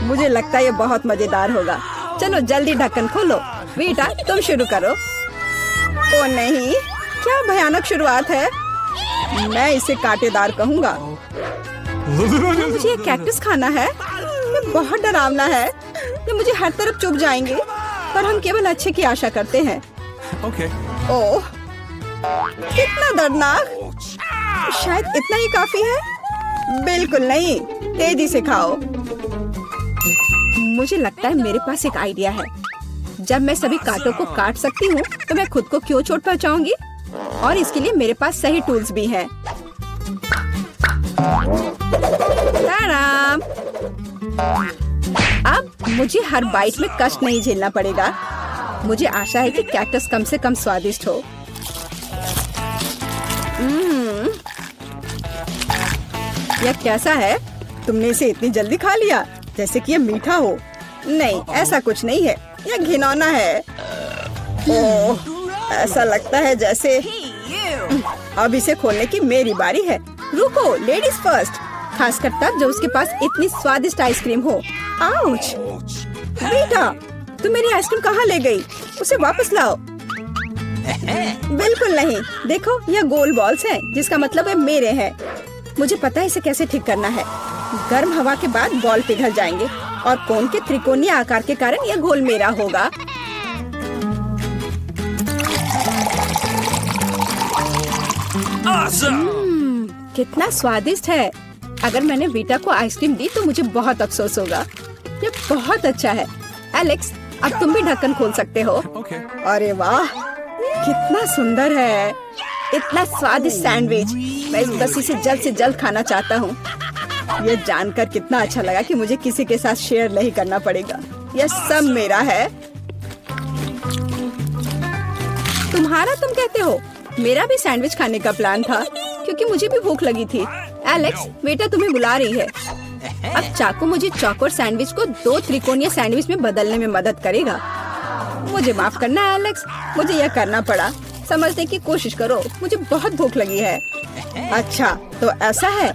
मुझे लगता है ये बहुत मजेदार होगा। चलो जल्दी ढक्कन खोलो। वीटा तुम शुरू करो। ओ नहीं, क्या भयानक शुरुआत है। मैं इसे कांटेदार कहूँगा। मुझे ये कैक्टस खाना है। ये बहुत डरावना है। ये मुझे हर तरफ चुभ जाएंगे। पर हम केवल अच्छे की आशा करते हैं। ओह, कितना दर्दनाक। शायद इतना ही काफी है। बिल्कुल नहीं, तेजी से खाओ। मुझे लगता है मेरे पास एक आइडिया है। जब मैं सभी कांटों को काट सकती हूँ तो मैं खुद को क्यों चोट पहुँचाऊंगी। और इसके लिए मेरे पास सही टूल्स भी हैं। ताराम! अब मुझे हर बाइट में कष्ट नहीं झेलना पड़ेगा। मुझे आशा है कि कैक्टस कम से कम स्वादिष्ट हो। यह कैसा है? तुमने इसे इतनी जल्दी खा लिया जैसे कि यह मीठा हो। नहीं, ऐसा कुछ नहीं है। यह घिनौना है। ओह, ऐसा लगता है जैसे अब इसे खोलने की मेरी बारी है। रुको, लेडीज फर्स्ट। खासकर तब जब उसके पास इतनी स्वादिष्ट आइसक्रीम हो। आउच! बेटा, तुम मेरी आइसक्रीम कहाँ ले गई? उसे वापस लाओ। बिल्कुल नहीं। देखो, यह गोल बॉल्स हैं, जिसका मतलब है मेरे हैं। मुझे पता है इसे कैसे ठीक करना है। गर्म हवा के बाद बॉल पिघल जाएंगे और कोन के त्रिकोणीय आकार के कारण यह घोल मेरा होगा। कितना स्वादिष्ट है। अगर मैंने वीटा को आइसक्रीम दी तो मुझे बहुत अफसोस होगा। ये बहुत अच्छा है। एलेक्स, अब तुम भी ढक्कन खोल सकते हो। अरे वाह, कितना सुंदर है। इतना स्वादिष्ट सैंडविच। मैं बस इसे जल्द से जल्द खाना चाहता हूँ। ये जानकर कितना अच्छा लगा कि मुझे किसी के साथ शेयर नहीं करना पड़ेगा। यह सब मेरा है। तुम्हारा तुम कहते हो? मेरा भी सैंडविच खाने का प्लान था क्योंकि मुझे भी भूख लगी थी। एलेक्स, बेटा तुम्हें बुला रही है। अब चाकू मुझे चौकोर सैंडविच को 2 त्रिकोणीय सैंडविच में बदलने में मदद करेगा। मुझे माफ करना एलेक्स, मुझे यह करना पड़ा। समझने की कोशिश करो, मुझे बहुत भूख लगी है। अच्छा, तो ऐसा है।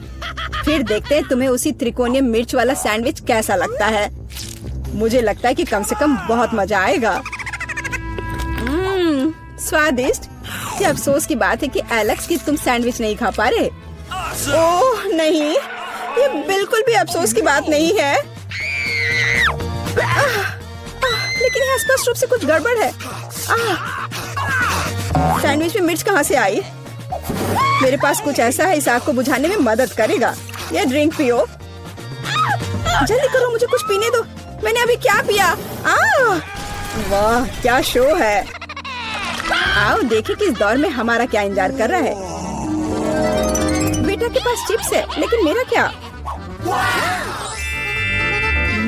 फिर देखते हैं तुम्हें उसी त्रिकोणीय मिर्च वाला सैंडविच कैसा लगता है। मुझे लगता है कि कम से कम बहुत मजा आएगा। स्वादिष्ट। ये अफसोस की बात है कि एलेक्स कि तुम सैंडविच नहीं खा पा रहे। ओह नहीं, ये बिल्कुल भी अफसोस की बात नहीं है। लेकिन यहाँ स्पष्ट रूप से कुछ गड़बड़ है। सैंडविच में मिर्च कहाँ से आई? मेरे पास कुछ ऐसा है, इस आग को बुझाने में मदद करेगा। यह ड्रिंक पियो। जल्दी करो, मुझे कुछ पीने दो। मैंने अभी क्या पिया? वाह, क्या शो है। आओ देखें कि इस दौर में हमारा क्या इंतजार कर रहा है। बेटा के पास चिप्स है, लेकिन मेरा क्या?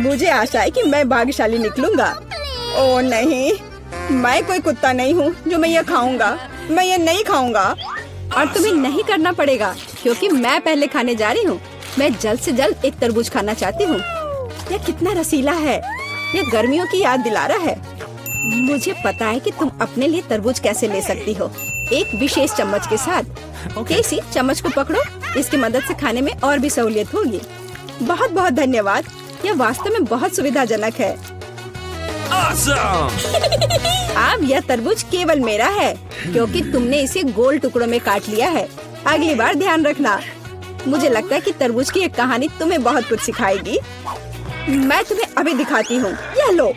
मुझे आशा है कि मैं भाग्यशाली निकलूंगा। ओह नहीं, मैं कोई कुत्ता नहीं हूँ जो मैं ये खाऊंगा। मैं ये नहीं खाऊंगा। और तुम्हें नहीं करना पड़ेगा क्योंकि मैं पहले खाने जा रही हूँ। मैं जल्द से जल्द एक तरबूज खाना चाहती हूँ। यह कितना रसीला है। यह गर्मियों की याद दिला रहा है। मुझे पता है कि तुम अपने लिए तरबूज कैसे ले सकती हो, एक विशेष चम्मच के साथ। केसी, चम्मच को पकड़ो। इसकी मदद से खाने में और भी सहूलियत होगी। बहुत बहुत धन्यवाद। यह वास्तव में बहुत सुविधाजनक है। अब यह तरबूज केवल मेरा है क्योंकि तुमने इसे गोल टुकड़ों में काट लिया है। अगली बार ध्यान रखना। मुझे लगता है कि तरबूज की एक कहानी तुम्हें बहुत कुछ सिखाएगी। मैं तुम्हें अभी दिखाती हूँ। यह लो।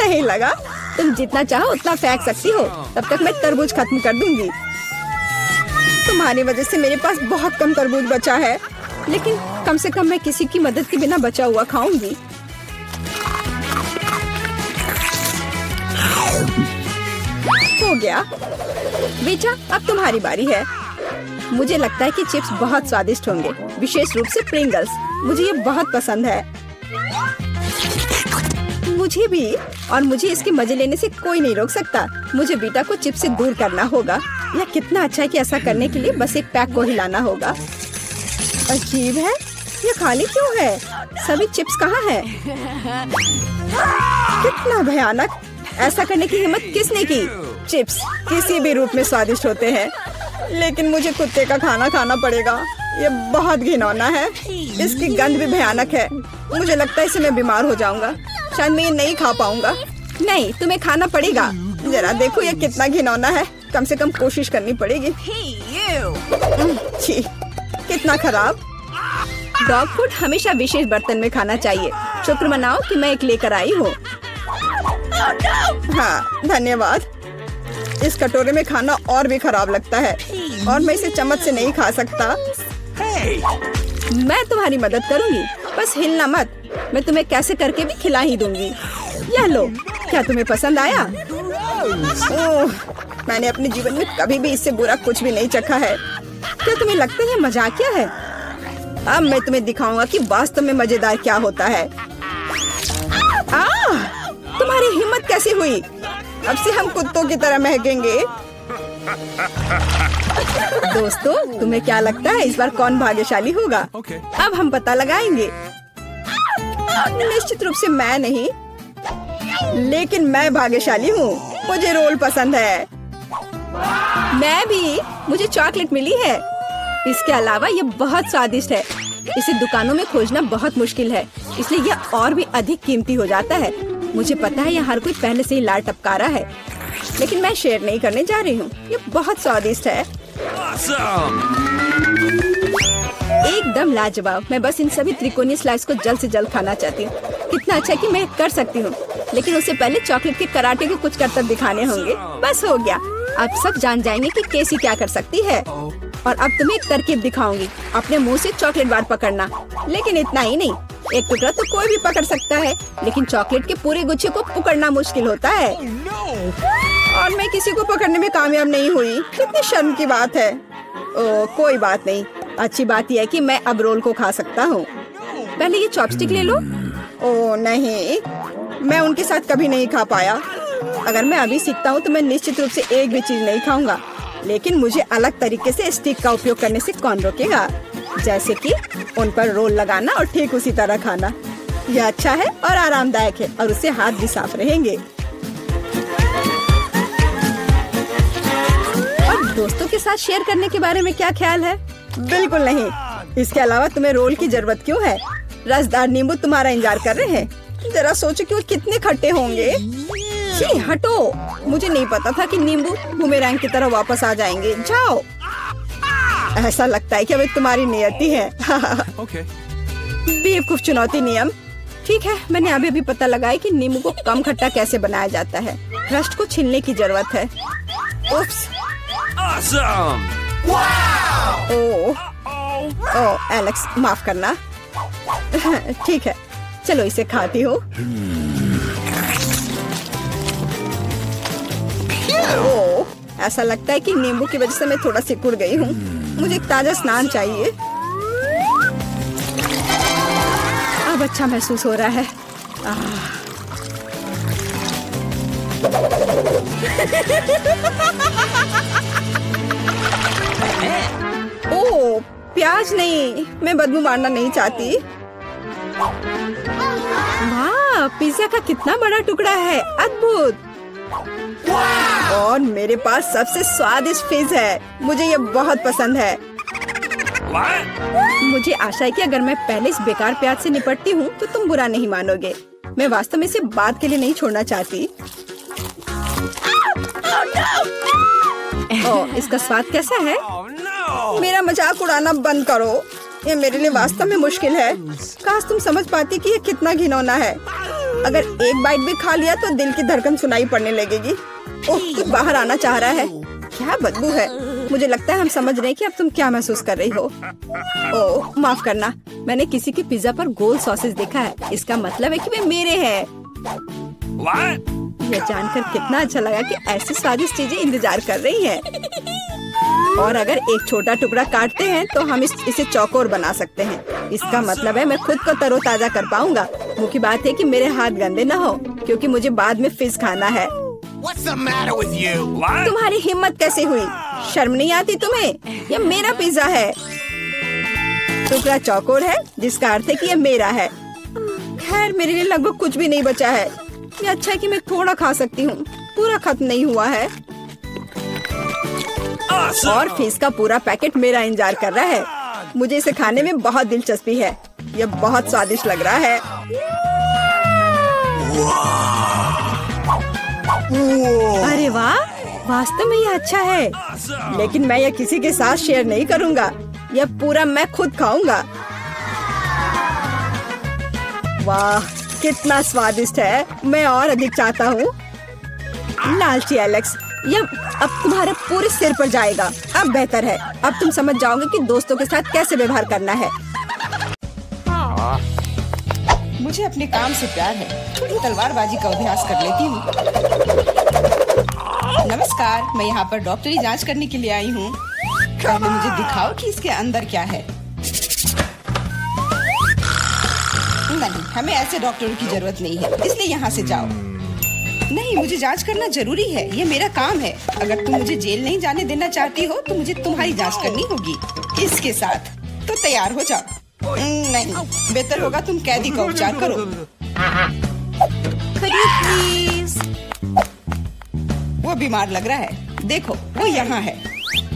नहीं लगा? तुम जितना चाहो उतना फेंक सकती हो। तब तक मैं तरबूज खत्म कर दूंगी। तुम्हारी वजह से मेरे पास बहुत कम तरबूज बचा है, लेकिन कम से कम मैं किसी की मदद के बिना बचा हुआ खाऊंगी। हो गया। बेटा, अब तुम्हारी बारी है। मुझे लगता है कि चिप्स बहुत स्वादिष्ट होंगे, विशेष रूप से प्रिंगल्स। मुझे ये बहुत पसंद है। मुझे भी। और मुझे इसके मजे लेने से कोई नहीं रोक सकता। मुझे बेटा को चिप्स से दूर करना होगा। यह कितना अच्छा है कि ऐसा करने के लिए बस एक पैक को हिलाना होगा। अजीब है, ये खाली क्यों है? सभी चिप्स कहाँ हैं? कितना भयानक। ऐसा करने की हिम्मत किसने की? चिप्स किसी भी रूप में स्वादिष्ट होते हैं, लेकिन मुझे कुत्ते का खाना खाना पड़ेगा। ये बहुत घिनौना है। इसकी गंद भी भयानक है। मुझे लगता है इससे मैं बीमार हो जाऊंगा। शायद मैं ये नहीं खा पाऊंगा। नहीं, तुम्हें खाना पड़ेगा। जरा देखो ये कितना घिनौना है। कम से कम कोशिश करनी पड़ेगी। छी, कितना खराब। डॉग फूड हमेशा विशेष बर्तन में खाना चाहिए। शुक्र मनाओ कि मैं एक लेकर आई हूँ। हाँ, धन्यवाद। इस कटोरे में खाना और भी खराब लगता है और मैं इसे चम्मच से नहीं खा सकता। मैं तुम्हारी मदद करूंगी, बस हिलना मत। मैं तुम्हें कैसे करके भी खिला ही दूंगी। यह लो, क्या तुम्हें पसंद आया? ओह, मैंने अपने जीवन में कभी भी इससे बुरा कुछ भी नहीं चखा है। क्या तुम्हें लगता है मजाकिया है? अब मैं तुम्हें दिखाऊंगा कि वास्तव में मजेदार क्या होता है। तुम्हारी हिम्मत कैसी हुई? अब से हम कुत्तों की तरह महकेंगे। दोस्तों, तुम्हें क्या लगता है इस बार कौन भाग्यशाली होगा? अब हम पता लगाएंगे। निश्चित रूप से मैं नहीं, लेकिन मैं भाग्यशाली हूँ। मुझे रोल पसंद है। मैं भी। मुझे चॉकलेट मिली है। इसके अलावा ये बहुत स्वादिष्ट है। इसे दुकानों में खोजना बहुत मुश्किल है, इसलिए यह और भी अधिक कीमती हो जाता है। मुझे पता है यह हर कोई पहले से ही लार टपका रहा है, लेकिन मैं शेयर नहीं करने जा रही हूँ। ये बहुत स्वादिष्ट है। एकदम लाजवाब। मैं बस इन सभी त्रिकोणीय स्लाइस को जल्द से जल्द खाना चाहती हूँ। कितना अच्छा कि मैं कर सकती हूँ, लेकिन उससे पहले चॉकलेट के कराटे को कुछ करतब दिखाने होंगे। बस हो गया। अब सब जान जाएंगे कि कैसी क्या कर सकती है। और अब तुम्हें एक तरकीब दिखाऊंगी। अपने मुंह से चॉकलेट बार पकड़ना, लेकिन इतना ही नहीं। एक टुकड़ा तो कोई भी पकड़ सकता है, लेकिन चॉकलेट के पूरे गुच्छे को पकड़ना मुश्किल होता है। और मैं किसी को पकड़ने में कामयाब नहीं हुई। कितनी शर्म की बात है। ओह, कोई बात नहीं। अच्छी बात यह है कि मैं अब रोल को खा सकता हूँ। पहले ये चॉपस्टिक ले लो। ओह नहीं, मैं उनके साथ कभी नहीं खा पाया। अगर मैं अभी सीखता हूँ तो मैं निश्चित रूप से एक भी चीज नहीं खाऊंगा, लेकिन मुझे अलग तरीके से स्टिक का उपयोग करने से कौन रोकेगा? जैसे कि उन पर रोल लगाना और ठीक उसी तरह खाना। यह अच्छा है और आरामदायक है, और उससे हाथ भी साफ रहेंगे। और दोस्तों के साथ शेयर करने के बारे में क्या ख्याल है? बिल्कुल नहीं। इसके अलावा तुम्हें रोल की जरूरत क्यों है? रसदार नींबू तुम्हारा इंतजार कर रहे हैं। जरा सोचो कि वो कितने खट्टे होंगे। छी, हटो। मुझे नहीं पता था कि नींबू बूमेरैंग की तरह वापस आ जाएंगे। जाओ। ऐसा लगता है कि अब तुम्हारी नियति है। बेवकूफ चुनौती नियम। ठीक है, मैंने अभी भी पता लगाया कि नींबू को कम खट्टा कैसे बनाया जाता है। रस्ट को छीलने की जरूरत है। उप्स। ओह, एलेक्स, माफ करना। ठीक है, चलो इसे खाती हूँ। ओह, ऐसा लगता है कि नींबू की वजह से मैं थोड़ा सिकुड़ गई हूँ। मुझे एक ताजा स्नान चाहिए। अब अच्छा महसूस हो रहा है। ओह, प्याज नहीं। मैं बदबू मारना नहीं चाहती। वाह, पिज्जा का कितना बड़ा टुकड़ा है। अद्भुत। और मेरे पास सबसे स्वादिष्ट फिज है। मुझे ये बहुत पसंद है। मुझे आशा है कि अगर मैं पहले इस बेकार प्याज से निपटती हूँ तो तुम बुरा नहीं मानोगे। मैं वास्तव में इसे बाद के लिए नहीं छोड़ना चाहती। ओह, इसका स्वाद कैसा है? मेरा मजाक उड़ाना बंद करो। ये मेरे लिए वास्तव में मुश्किल है। काश तुम समझ पाती कि ये कितना घिनौना है। अगर एक बाइट भी खा लिया तो दिल की धड़कन सुनाई पड़ने लगेगी। ओह, कुछ बाहर आना चाह रहा है। क्या बदबू है। मुझे लगता है हम समझ रहे हैं कि अब तुम क्या महसूस कर रही हो। ओह, माफ करना। मैंने किसी के पिज्जा पर गोल सॉसेज देखा है। इसका मतलब है कि वे मेरे हैं। यह जानकर कितना अच्छा लगा कि ऐसी स्वादिष्ट चीजें इंतजार कर रही हैं। और अगर एक छोटा टुकड़ा काटते हैं तो हम इसे चौकोर बना सकते हैं। इसका मतलब है मैं खुद को तरोताजा कर पाऊंगा। मुख्य बात है कि मेरे हाथ गंदे न हो, क्योंकि मुझे बाद में फिज खाना है। तुम्हारी हिम्मत कैसे हुई? शर्म नहीं आती तुम्हें? यह मेरा पिज्जा है। टुकड़ा चौकोर है, जिसका अर्थ है कि यह मेरा है। खैर, मेरे लिए लगभग कुछ भी नहीं बचा है। ये अच्छा है कि मैं थोड़ा खा सकती हूँ। पूरा खत्म नहीं हुआ है। और फिज का पूरा पैकेट मेरा इंतजार कर रहा है। मुझे इसे खाने में बहुत दिलचस्पी है। यह बहुत स्वादिष्ट लग रहा है। अरे वाह, वास्तव में यह अच्छा है, लेकिन मैं यह किसी के साथ शेयर नहीं करूंगा। यह पूरा मैं खुद खाऊंगा। वाह, कितना स्वादिष्ट है। मैं और अधिक चाहता हूँ। लालची एलेक्स, यह अब तुम्हारे पूरे सिर पर जाएगा। अब बेहतर है, अब तुम समझ जाओगे कि दोस्तों के साथ कैसे व्यवहार करना है। मुझे अपने काम से प्यार है। थोड़ी तलवारबाजी का अभ्यास कर लेती हूँ। नमस्कार, मैं यहाँ पर डॉक्टरी जांच करने के लिए आई हूँ। पहले मुझे दिखाओ कि इसके अंदर क्या है। नहीं, हमें ऐसे डॉक्टरों की जरूरत नहीं है, इसलिए यहाँ से जाओ। नहीं, मुझे जांच करना जरूरी है, ये मेरा काम है। अगर तुम मुझे जेल नहीं जाने देना चाहती हो तो मुझे तुम्हारी जांच करनी होगी इसके साथ। तो तैयार हो जाओ। नहीं, बेहतर होगा तुम कैदी का उपचार करो। प्लीज। वो बीमार लग रहा है, देखो वो यहाँ है।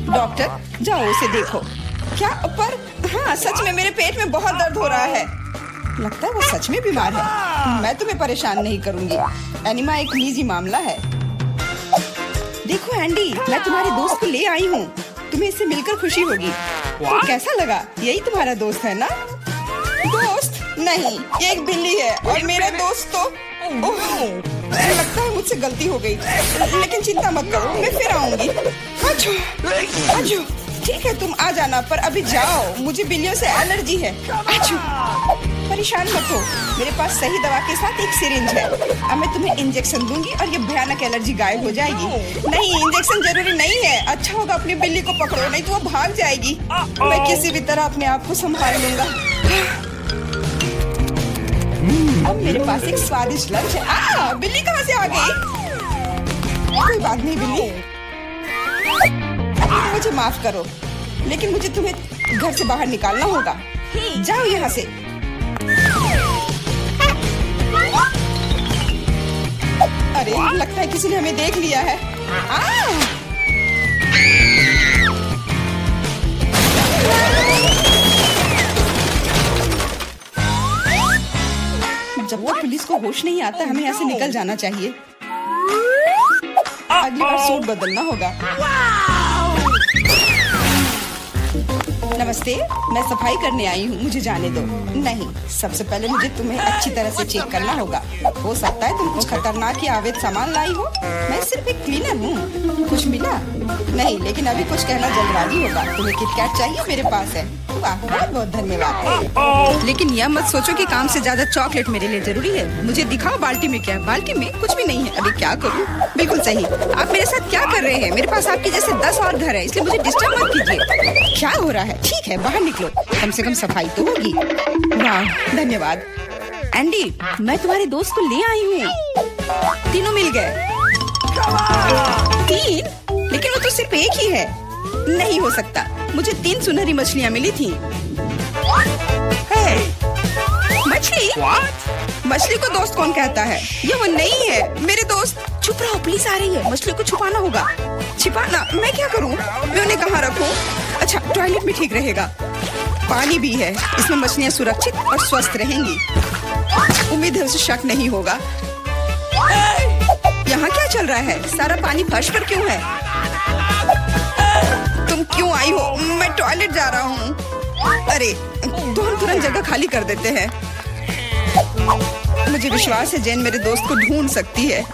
डॉक्टर, जाओ उसे देखो। क्या पर? हाँ, सच में मेरे पेट में बहुत दर्द हो रहा है। लगता है वो सच में बीमार है। मैं तुम्हें परेशान नहीं करूंगी। एनिमा एक निजी मामला है। देखो एंडी, मैं तुम्हारे दोस्त को ले आई हूँ। तुम्हें इससे मिलकर खुशी होगी। तो कैसा लगा? यही तुम्हारा दोस्त है ना? दोस्त? नहीं, ये एक बिल्ली है और मेरा दोस्त तो मुझे लगता है मुझसे गलती हो गई, लेकिन चिंता मत करो, मैं फिर आऊंगी। अच्छा, ठीक है, तुम आ जाना, पर अभी जाओ, मुझे बिल्लियों से एलर्जी है। परेशान मत हो, मेरे पास सही दवा के साथ एक सिरिंज है। अब मैं तुम्हें इंजेक्शन दूंगी और ये भयानक एलर्जी गायब हो जाएगी। नहीं, इंजेक्शन जरूरी नहीं है। अच्छा होगा अपनी बिल्ली को पकड़ो, नहीं तो वो भाग जाएगी। मैं किसी भी तरह अपने आप को संभाल लूंगा। अब मेरे पास एक स्वादिष्ट लंच है। बिल्ली कहाँ से आ गई? कोई बात नहीं बिल्ली, मुझे माफ करो, लेकिन मुझे तुम्हें घर से बाहर निकालना होगा। जाओ यहाँ से। अरे, लगता है किसी ने हमें देख लिया है। जब तक पुलिस को होश नहीं आता, हमें यहाँ से निकल जाना चाहिए। अगली बार सूट बदलना होगा। नमस्ते, मैं सफाई करने आई हूँ, मुझे जाने दो। नहीं, सबसे पहले मुझे तुम्हें अच्छी तरह से चेक करना होगा। हो सकता है तुम कुछ खतरनाक या अवैध सामान लाई हो। मैं सिर्फ एक क्लीनर हूँ। कुछ मिला? नहीं, लेकिन अभी कुछ कहना जल्दबाजी होगा। तुम्हें किटकैट चाहिए? मेरे पास है। वाह, बहुत बहुत धन्यवाद। लेकिन यह मत सोचो कि काम से ज्यादा चॉकलेट मेरे लिए जरूरी है। मुझे दिखाओ बाल्टी में क्या है। बाल्टी में कुछ भी नहीं है। अभी क्या करूँ? बिल्कुल सही। आप मेरे साथ क्या कर रहे हैं? मेरे पास आपके जैसे 10 और घर है, इसलिए मुझे डिस्टर्ब मत कीजिए। क्या हो रहा है? ठीक है, बाहर निकलो, कम से कम सफाई तो होगी। वाह, धन्यवाद। एंडी, मैं तुम्हारे दोस्त को ले आई हूँ। तीनों मिल गए। 3? लेकिन वो तो सिर्फ एक ही है। नहीं हो सकता, मुझे 3 सुनहरी मछलियाँ मिली थी। मछली? मछली को दोस्त कौन कहता है? ये वो नहीं है मेरे दोस्त। चुप रहो, पुलिस आ रही है। मछली को छुपाना होगा। छिपाना? मैं क्या करूँ? मैं उन्हें कहाँ रखूँ? अच्छा, टॉयलेट में ठीक रहेगा। पानी भी है, इसमें मछलियाँ सुरक्षित और स्वस्थ रहेंगी। उम्मीद है उसे शक नहीं होगा। यहाँ क्या चल रहा है? सारा पानी फर्श पर क्यों है? तुम क्यों आई हो? मैं टॉयलेट जा रहा हूँ। अरे, तो हम तुरंत जगह खाली कर देते हैं। मुझे विश्वास है जेन मेरे दोस्त को ढूंढ सकती है।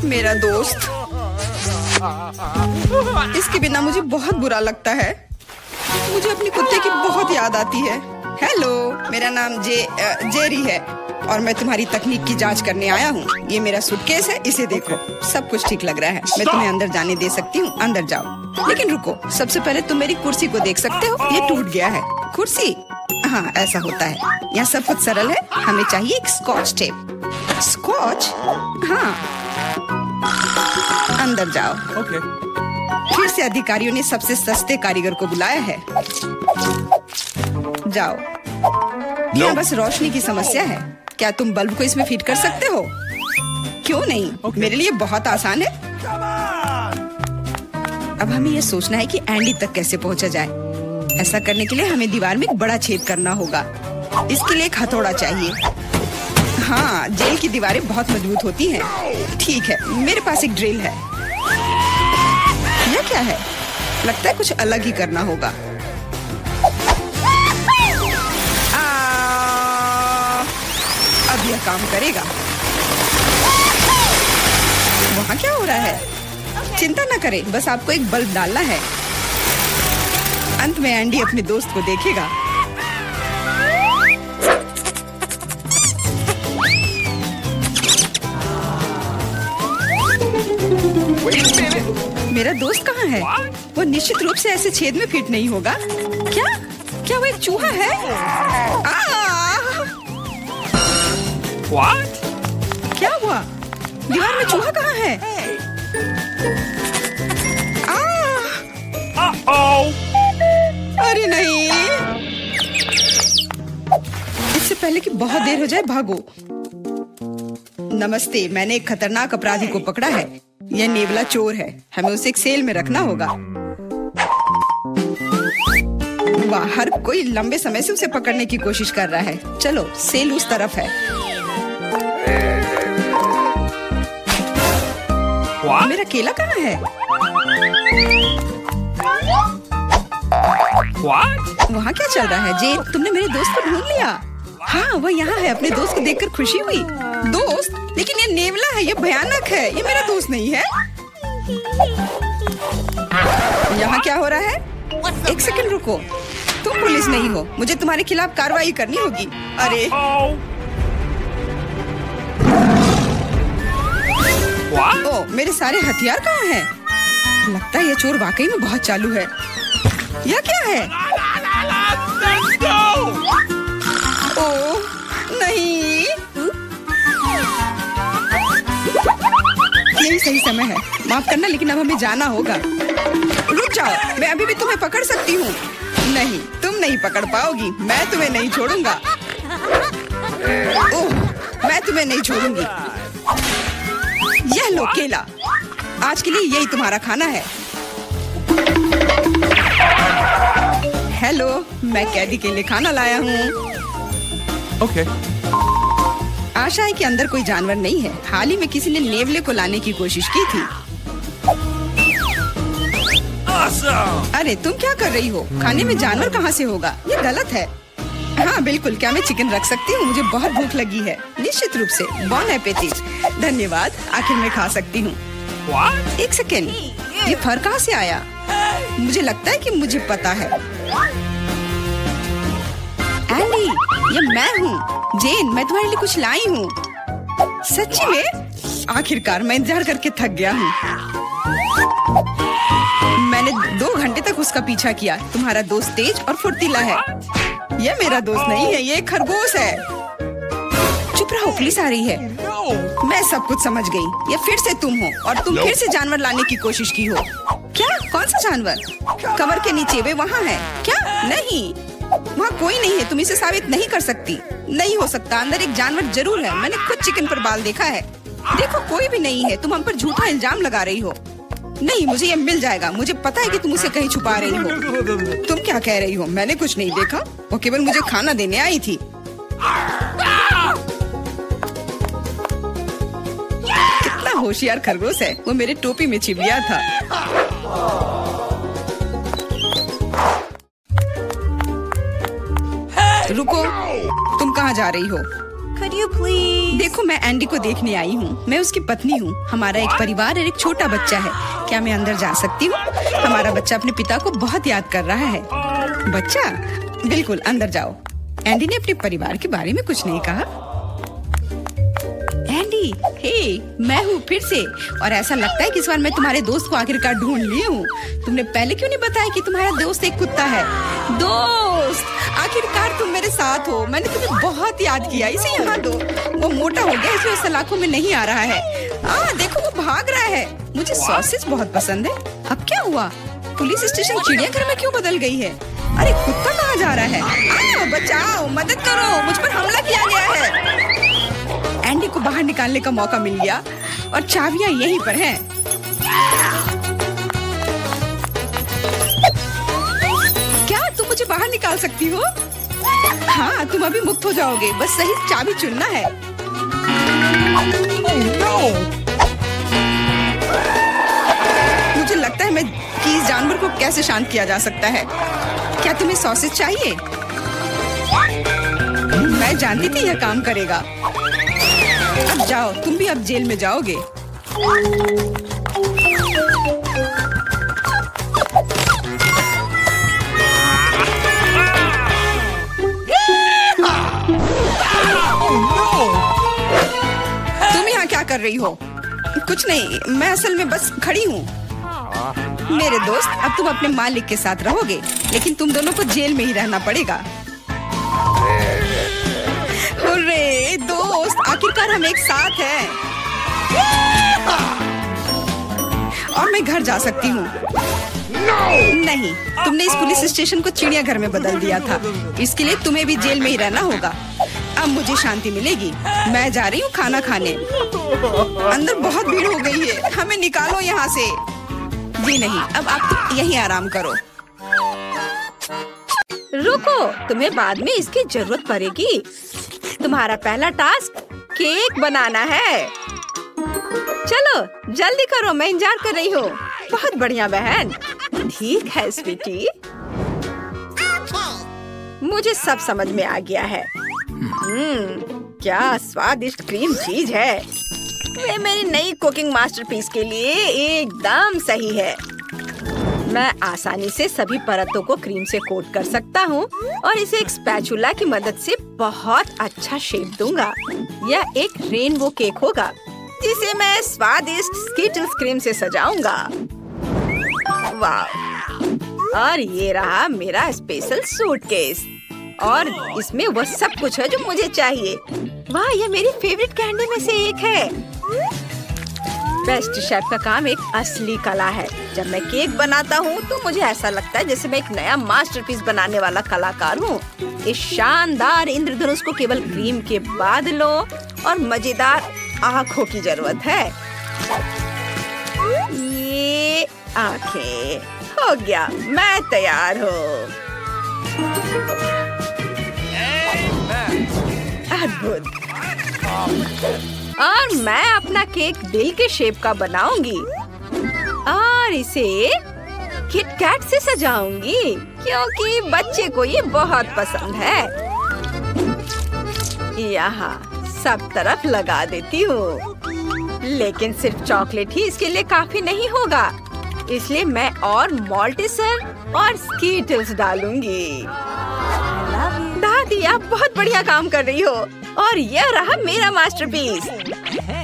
मेरा दोस्त, इसके बिना मुझे बहुत बुरा लगता है। मुझे अपनी कुत्ते की बहुत याद आती है। हेलो, मेरा नाम जेरी है और मैं तुम्हारी तकनीक की जांच करने आया हूँ। ये मेरा सूटकेस है, इसे देखो, सब कुछ ठीक लग रहा है। मैं तुम्हें अंदर जाने दे सकती हूँ, अंदर जाओ। लेकिन रुको, सबसे पहले तुम मेरी कुर्सी को देख सकते हो, ये टूट गया है। कुर्सी? हाँ, ऐसा होता है। यहाँ सब कुछ सरल है, हमें चाहिए एक स्कॉच टेप। स्कॉच? हाँ, अंदर जाओ। फिर से अधिकारियों ने सबसे सस्ते कारीगर को बुलाया है। जाओ। यहाँ बस रोशनी की समस्या है। क्या तुम बल्ब को इसमें फिट कर सकते हो? क्यों नहीं? मेरे लिए बहुत आसान है। अब हमें ये सोचना है कि एंडी तक कैसे पहुंचा जाए। ऐसा करने के लिए हमें दीवार में एक बड़ा छेद करना होगा। इसके लिए एक हथौड़ा चाहिए। हाँ, जेल की दीवारें बहुत मजबूत होती हैं। ठीक है, मेरे पास एक ड्रिल है। यह क्या है? लगता है कुछ अलग ही करना होगा। अब यह काम करेगा। वहाँ क्या हो रहा है? चिंता न करें, बस आपको एक बल्ब डालना है। अंत में एंडी अपने दोस्त को देखेगा। मेरा दोस्त कहाँ है? वो निश्चित रूप से ऐसे छेद में फिट नहीं होगा। क्या वो एक चूहा है? What? क्या हुआ? दीवार में चूहा कहाँ है? Uh-oh! अरे नहीं! इससे पहले कि बहुत देर हो जाए, भागो। नमस्ते, मैंने एक खतरनाक अपराधी को पकड़ा है। यह नेवला चोर है। हमें उसे एक सेल में रखना होगा। वाह, हर कोई लंबे समय से उसे पकड़ने की कोशिश कर रहा है। चलो, सेल उस तरफ है। What? मेरा केला कहाँ है? What? वहाँ क्या चल रहा है? जेन, तुमने मेरे दोस्त को ढूंढ लिया? हाँ, वो यहाँ है। अपने दोस्त को देखकर खुशी हुई। दोस्त? लेकिन ये नेवला है, ये भयानक है। ये मेरा दोस्त नहीं है। यहाँ क्या हो रहा है? एक सेकंड रुको। तुम पुलिस नहीं हो। मुझे तुम्हारे खिलाफ कार्रवाई करनी होगी। अरे What? ओ, मेरे सारे हथियार कहाँ हैं? लगता है ये चोर वाकई में बहुत चालू है। यह क्या है? Let's go! ओ नहीं, यही सही समय है। माफ करना, लेकिन अब हमें जाना होगा। रुक जाओ, मैं अभी भी तुम्हें पकड़ सकती हूँ। नहीं, तुम नहीं पकड़ पाओगी। मैं तुम्हें नहीं छोड़ूंगा। ओह, मैं तुम्हें नहीं छोड़ूंगी। यह लो केला। आज के लिए यही तुम्हारा खाना है। हेलो, मैं कैदी के लिए खाना लाया हूँ। Okay. आशा है कि अंदर कोई जानवर नहीं है। हाल ही में किसी ने नेवले को लाने की कोशिश की थी। Awesome! अरे तुम क्या कर रही हो? खाने में जानवर कहाँ से होगा? ये गलत है। हाँ बिल्कुल, क्या मैं चिकन रख सकती हूँ? मुझे बहुत भूख लगी है। निश्चित रूप से। बॉन एपेटिट। धन्यवाद, आखिर मैं खा सकती हूँ। What? एक सेकेंड, ये फर कहाँ से आया? मुझे लगता है कि मुझे पता है। एंडी, ये मैं हूँ। जेन, मैं तुम्हारे लिए कुछ लाई हूँ। सच्ची में? आखिरकार मैं इंतजार करके थक गया हूँ। मैंने 2 घंटे तक उसका पीछा किया। तुम्हारा दोस्त तेज और फुर्तीला है। यह मेरा दोस्त नहीं है, ये एक खरगोश है। चुप रहो, पुलिस आ रही है। No! मैं सब कुछ समझ गई। ये फिर से तुम हो और तुम फिर से जानवर लाने की कोशिश की हो। क्या? कौन सा जानवर? कवर के नीचे वे वहाँ है। क्या? नहीं, वहाँ कोई नहीं है। तुम इसे साबित नहीं कर सकती। नहीं हो सकता, अंदर एक जानवर जरूर है। मैंने खुद चिकन पर बाल देखा है। देखो, कोई भी नहीं है। तुम हम पर झूठा इल्जाम लगा रही हो। नहीं, मुझे ये मिल जाएगा। मुझे पता है कि तुम उसे कहीं छुपा रही हो। तुम क्या कह रही हो? मैंने कुछ नहीं देखा। वो केवल मुझे खाना देने आई थी। कितना होशियार खरगोश है। वो मेरे टोपी में छिप गया था। रुको, तुम कहाँ जा रही हो? Could you please? देखो, मैं एंडी को देखने आई हूँ। मैं उसकी पत्नी हूँ। हमारा एक परिवार और एक छोटा बच्चा है। क्या मैं अंदर जा सकती हूँ? हमारा बच्चा अपने पिता को बहुत याद कर रहा है। बच्चा? बिल्कुल, अंदर जाओ। एंडी ने अपने परिवार के बारे में कुछ नहीं कहा। एंडी, हे, मैं हूँ फिर से। और ऐसा लगता है कि इस बार मैं तुम्हारे दोस्त को आखिरकार ढूंढ ली हूँ। तुमने पहले क्यों नहीं बताया कि तुम्हारा दोस्त एक कुत्ता है? दोस्त, आखिरकार तुम मेरे साथ हो। मैंने तुम्हें बहुत याद किया। इसे यहाँ दो। वो मोटा हो गया, इसलिए सलाखों में नहीं आ रहा है। देखो, वो भाग रहा है। मुझे सॉसेज बहुत पसंद है। अब क्या हुआ? पुलिस स्टेशन चिड़ियाघर में क्यों बदल गई है? अरे कुत्ता कहाँ जा रहा है? बचाओ, मदद करो, मुझ पर हमला किया गया है। एंडी को बाहर निकालने का मौका मिल गया और चाबियां यहीं पर हैं। निकाल सकती हो। हाँ, तुम अभी मुक्त हो जाओगे, बस सही चाबी चुनना है। मुझे लगता है मैं कि इस जानवर को कैसे शांत किया जा सकता है। क्या तुम्हें सॉसेज चाहिए? मैं जानती थी यह काम करेगा। अब जाओ, तुम भी अब जेल में जाओगे। तुम यहाँ क्या कर रही हो? कुछ नहीं, मैं असल में बस खड़ी हूँ। मेरे दोस्त, अब तुम अपने मालिक के साथ रहोगे, लेकिन तुम दोनों को जेल में ही रहना पड़ेगा। हुर्रे दोस्त, आखिरकार हम एक साथ हैं। और मैं घर जा सकती हूँ। नहीं, तुमने इस पुलिस स्टेशन को चिड़ियाघर में बदल दिया था। इसके लिए तुम्हें भी जेल में ही रहना होगा। अब मुझे शांति मिलेगी। मैं जा रही हूँ खाना खाने। अंदर बहुत भीड़ हो गई है, हमें निकालो यहाँ से। जी नहीं, अब आप तो यहीं आराम करो। रुको, तुम्हें बाद में इसकी जरूरत पड़ेगी। तुम्हारा पहला टास्क केक बनाना है। चलो जल्दी करो, मैं इंतजार कर रही हूँ। बहुत बढ़िया बहन। ठीक है स्वीटी, मुझे सब समझ में आ गया है। क्या स्वादिष्ट क्रीम चीज है। वे मेरी नई कुकिंग मास्टरपीस के लिए एकदम सही है। मैं आसानी से सभी परतों को क्रीम से कोट कर सकता हूँ और इसे एक स्पैचुला की मदद से बहुत अच्छा शेप दूंगा। यह एक रेनबो केक होगा जिसे मैं स्वादिष्ट स्कीटल्स क्रीम से सजाऊंगा। वाह! और ये रहा मेरा स्पेशल सूटकेस और इसमें वह सब कुछ है जो मुझे चाहिए। वाह, यह मेरी फेवरेट कैंडी में से एक है। बेस्ट शेफ का काम एक असली कला है। जब मैं केक बनाता हूँ तो मुझे ऐसा लगता है जैसे मैं एक नया मास्टरपीस बनाने वाला कलाकार हूँ। इस शानदार इंद्रधनुष को केवल क्रीम के बादलों और मजेदार आँखों की जरूरत है। ये आँखें, हो गया, मैं तैयार हूँ। अद्भुत। और मैं अपना केक दिल के शेप का बनाऊंगी और इसे किट कैट से सजाऊंगी क्योंकि बच्चे को ये बहुत पसंद है। यहाँ सब तरफ लगा देती हूँ, लेकिन सिर्फ चॉकलेट ही इसके लिए काफी नहीं होगा, इसलिए मैं और मॉल्टिसर और स्कीटल्स डालूंगी। दादी, आप बहुत बढ़िया काम कर रही हो और यह रहा मेरा मास्टरपीस।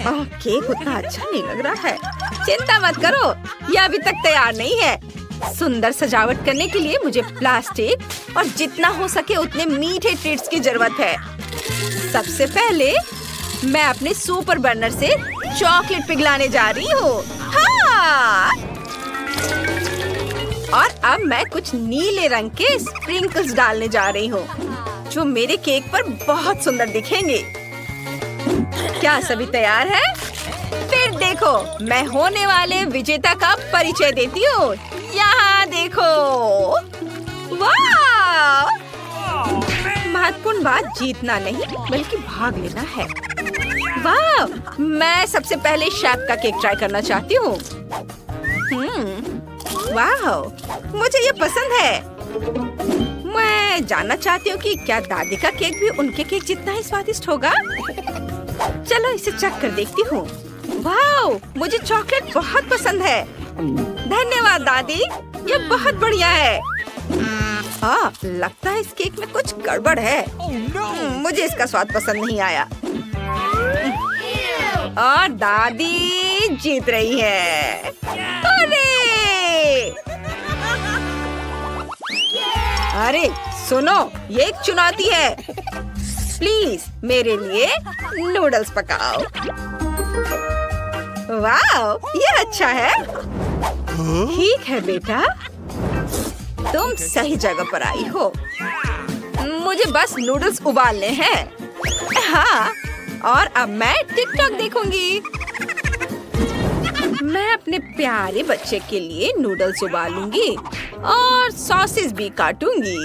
केक उतना अच्छा नहीं लग रहा है। चिंता मत करो, यह अभी तक तैयार नहीं है। सुंदर सजावट करने के लिए मुझे प्लास्टिक और जितना हो सके उतने मीठे ट्रीट्स की जरूरत है। सबसे पहले मैं अपने सुपर बर्नर से चॉकलेट पिघलाने जा रही हूँ। हाँ! और अब मैं कुछ नीले रंग के स्प्रिंकल्स डालने जा रही हूँ जो मेरे केक पर बहुत सुंदर दिखेंगे। क्या सभी तैयार है? फिर देखो, मैं होने वाले विजेता का परिचय देती हूँ। यहाँ देखो। वाह! महत्वपूर्ण बात जीतना नहीं बल्कि भाग लेना है। वाह! मैं सबसे पहले शेफ का केक ट्राई करना चाहती हूँ। वाह! मुझे ये पसंद है। मैं जानना चाहती हूँ कि क्या दादी का केक भी उनके केक जितना ही स्वादिष्ट होगा। चलो इसे चख कर देखती हूँ। वाह! मुझे चॉकलेट बहुत पसंद है। धन्यवाद दादी, ये बहुत बढ़िया है। लगता है इस केक में कुछ गड़बड़ है। मुझे इसका स्वाद पसंद नहीं आया। और दादी जीत रही है। अरे सुनो, ये एक चुनौती है। प्लीज मेरे लिए नूडल्स पकाओ। वाह, ये अच्छा है। ठीक है बेटा, तुम सही जगह पर आई हो। मुझे बस नूडल्स उबालने हैं। हाँ, और अब मैं टिकटॉक देखूंगी। मैं अपने प्यारे बच्चे के लिए नूडल्स उबालूंगी और सॉसेस भी काटूंगी।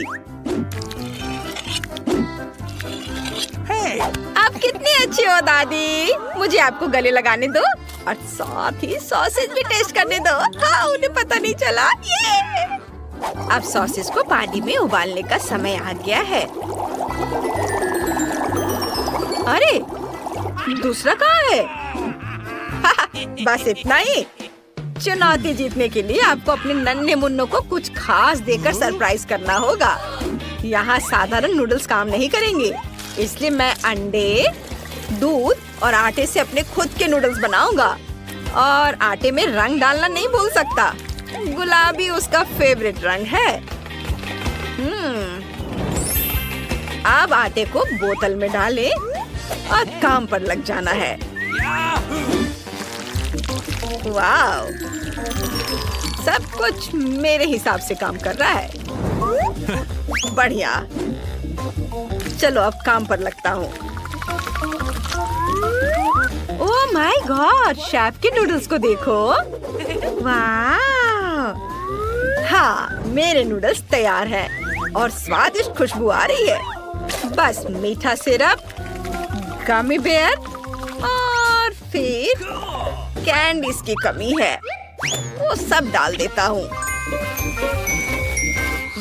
Hey! आप कितनी अच्छी हो दादी। मुझे आपको गले लगाने दो और साथ ही सॉसेज भी टेस्ट करने दो। हाँ, उन्हें पता नहीं चला। ये अब सॉसेज को पानी में उबालने का समय आ गया है। अरे दूसरा कहाँ है? बस इतना ही। चुनौती जीतने के लिए आपको अपने नन्हे मुन्नों को कुछ खास देकर सरप्राइज करना होगा। यहाँ साधारण नूडल्स काम नहीं करेंगे, इसलिए मैं अंडे, दूध और आटे से अपने खुद के नूडल्स बनाऊंगा। और आटे में रंग डालना नहीं भूल सकता। गुलाबी उसका फेवरेट रंग है। अब आटे को बोतल में डालें और काम पर लग जाना है। वाव! सब कुछ मेरे हिसाब से काम कर रहा है। बढ़िया। चलो अब काम पर लगता हूँ। Oh my God! शेफ के नूडल्स को देखो। वाव! हाँ, मेरे नूडल्स तैयार हैं और स्वादिष्ट खुशबू आ रही है। बस मीठा सिरप, गमी बेयर और फिर कैंडीज की कमी है, वो सब डाल देता हूँ।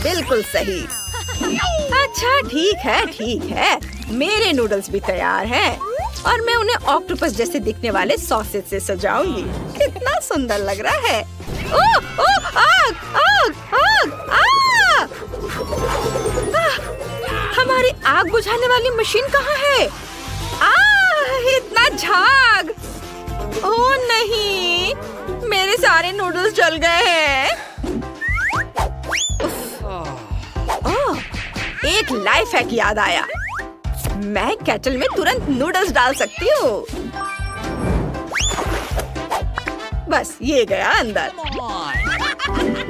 बिल्कुल सही। अच्छा ठीक है। मेरे नूडल्स भी तैयार हैं और मैं उन्हें ऑक्टोपस जैसे दिखने वाले सॉसेज से सजाऊंगी। कितना सुंदर लग रहा है। ओह ओह आग आग आग आग! हमारी आग बुझाने वाली मशीन कहाँ है? इतना झाग! ओह नहीं, मेरे सारे नूडल्स जल गए हैं। ओह, एक लाइफ हैक याद आया। मैं केटल में तुरंत नूडल्स डाल सकती हूँ। बस ये गया अंदर।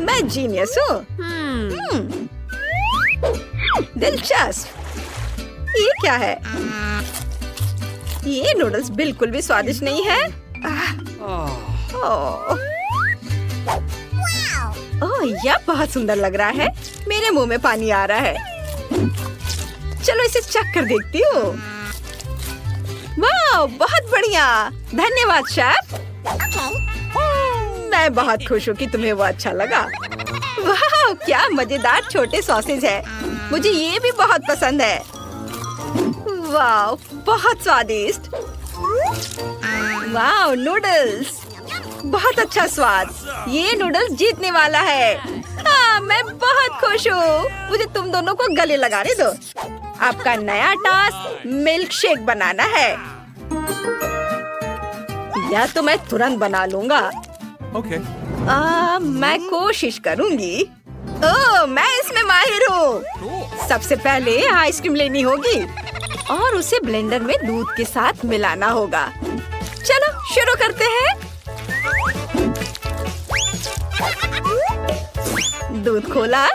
मैं जीनियस हूँ। दिलचस्प। ये क्या है? ये नूडल्स बिल्कुल भी स्वादिष्ट नहीं है। ओह, यह बहुत सुंदर लग रहा है। मेरे मुंह में पानी आ रहा है। चलो इसे चख कर देखती हूँ। वाह, बहुत बढ़िया। धन्यवाद शेफ। मैं बहुत खुश हूँ कि तुम्हें वो अच्छा लगा। वाह, क्या मजेदार छोटे सॉसेज है। मुझे ये भी बहुत पसंद है। वाह, बहुत स्वादिष्ट। वाह, नूडल्स बहुत अच्छा स्वाद। ये नूडल्स जीतने वाला है। हाँ, मैं बहुत खुश हूँ। मुझे तुम दोनों को गले लगाने दो। आपका नया टास्क मिल्क शेक बनाना है। या तो मैं तुरंत बना लूंगा। Okay. मैं कोशिश करूंगी। ओह, मैं इसमें माहिर हूँ। सबसे पहले आइसक्रीम लेनी होगी और उसे ब्लेंडर में दूध के साथ मिलाना होगा। चलो शुरू करते हैं। दूध खोला,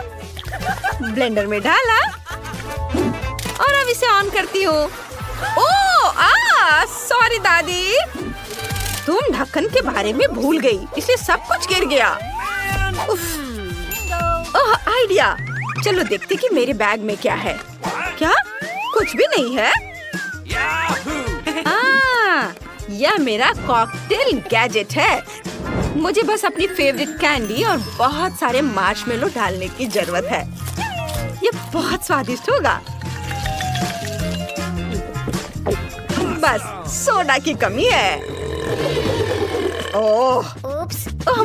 ब्लेंडर में डाला और अब इसे ऑन करती हूँ। ओह, सॉरी दादी। तुम ढक्कन के बारे में भूल गई, इसलिए सब कुछ गिर गया। ओह, आइडिया। चलो देखते कि मेरे बैग में क्या है। क्या? कुछ भी नहीं है। यह मेरा कॉकटेल गैजेट है। मुझे बस अपनी फेवरेट कैंडी और बहुत सारे मार्शमेलो डालने की जरूरत है। यह बहुत स्वादिष्ट होगा। बस सोडा की कमी है। ओह,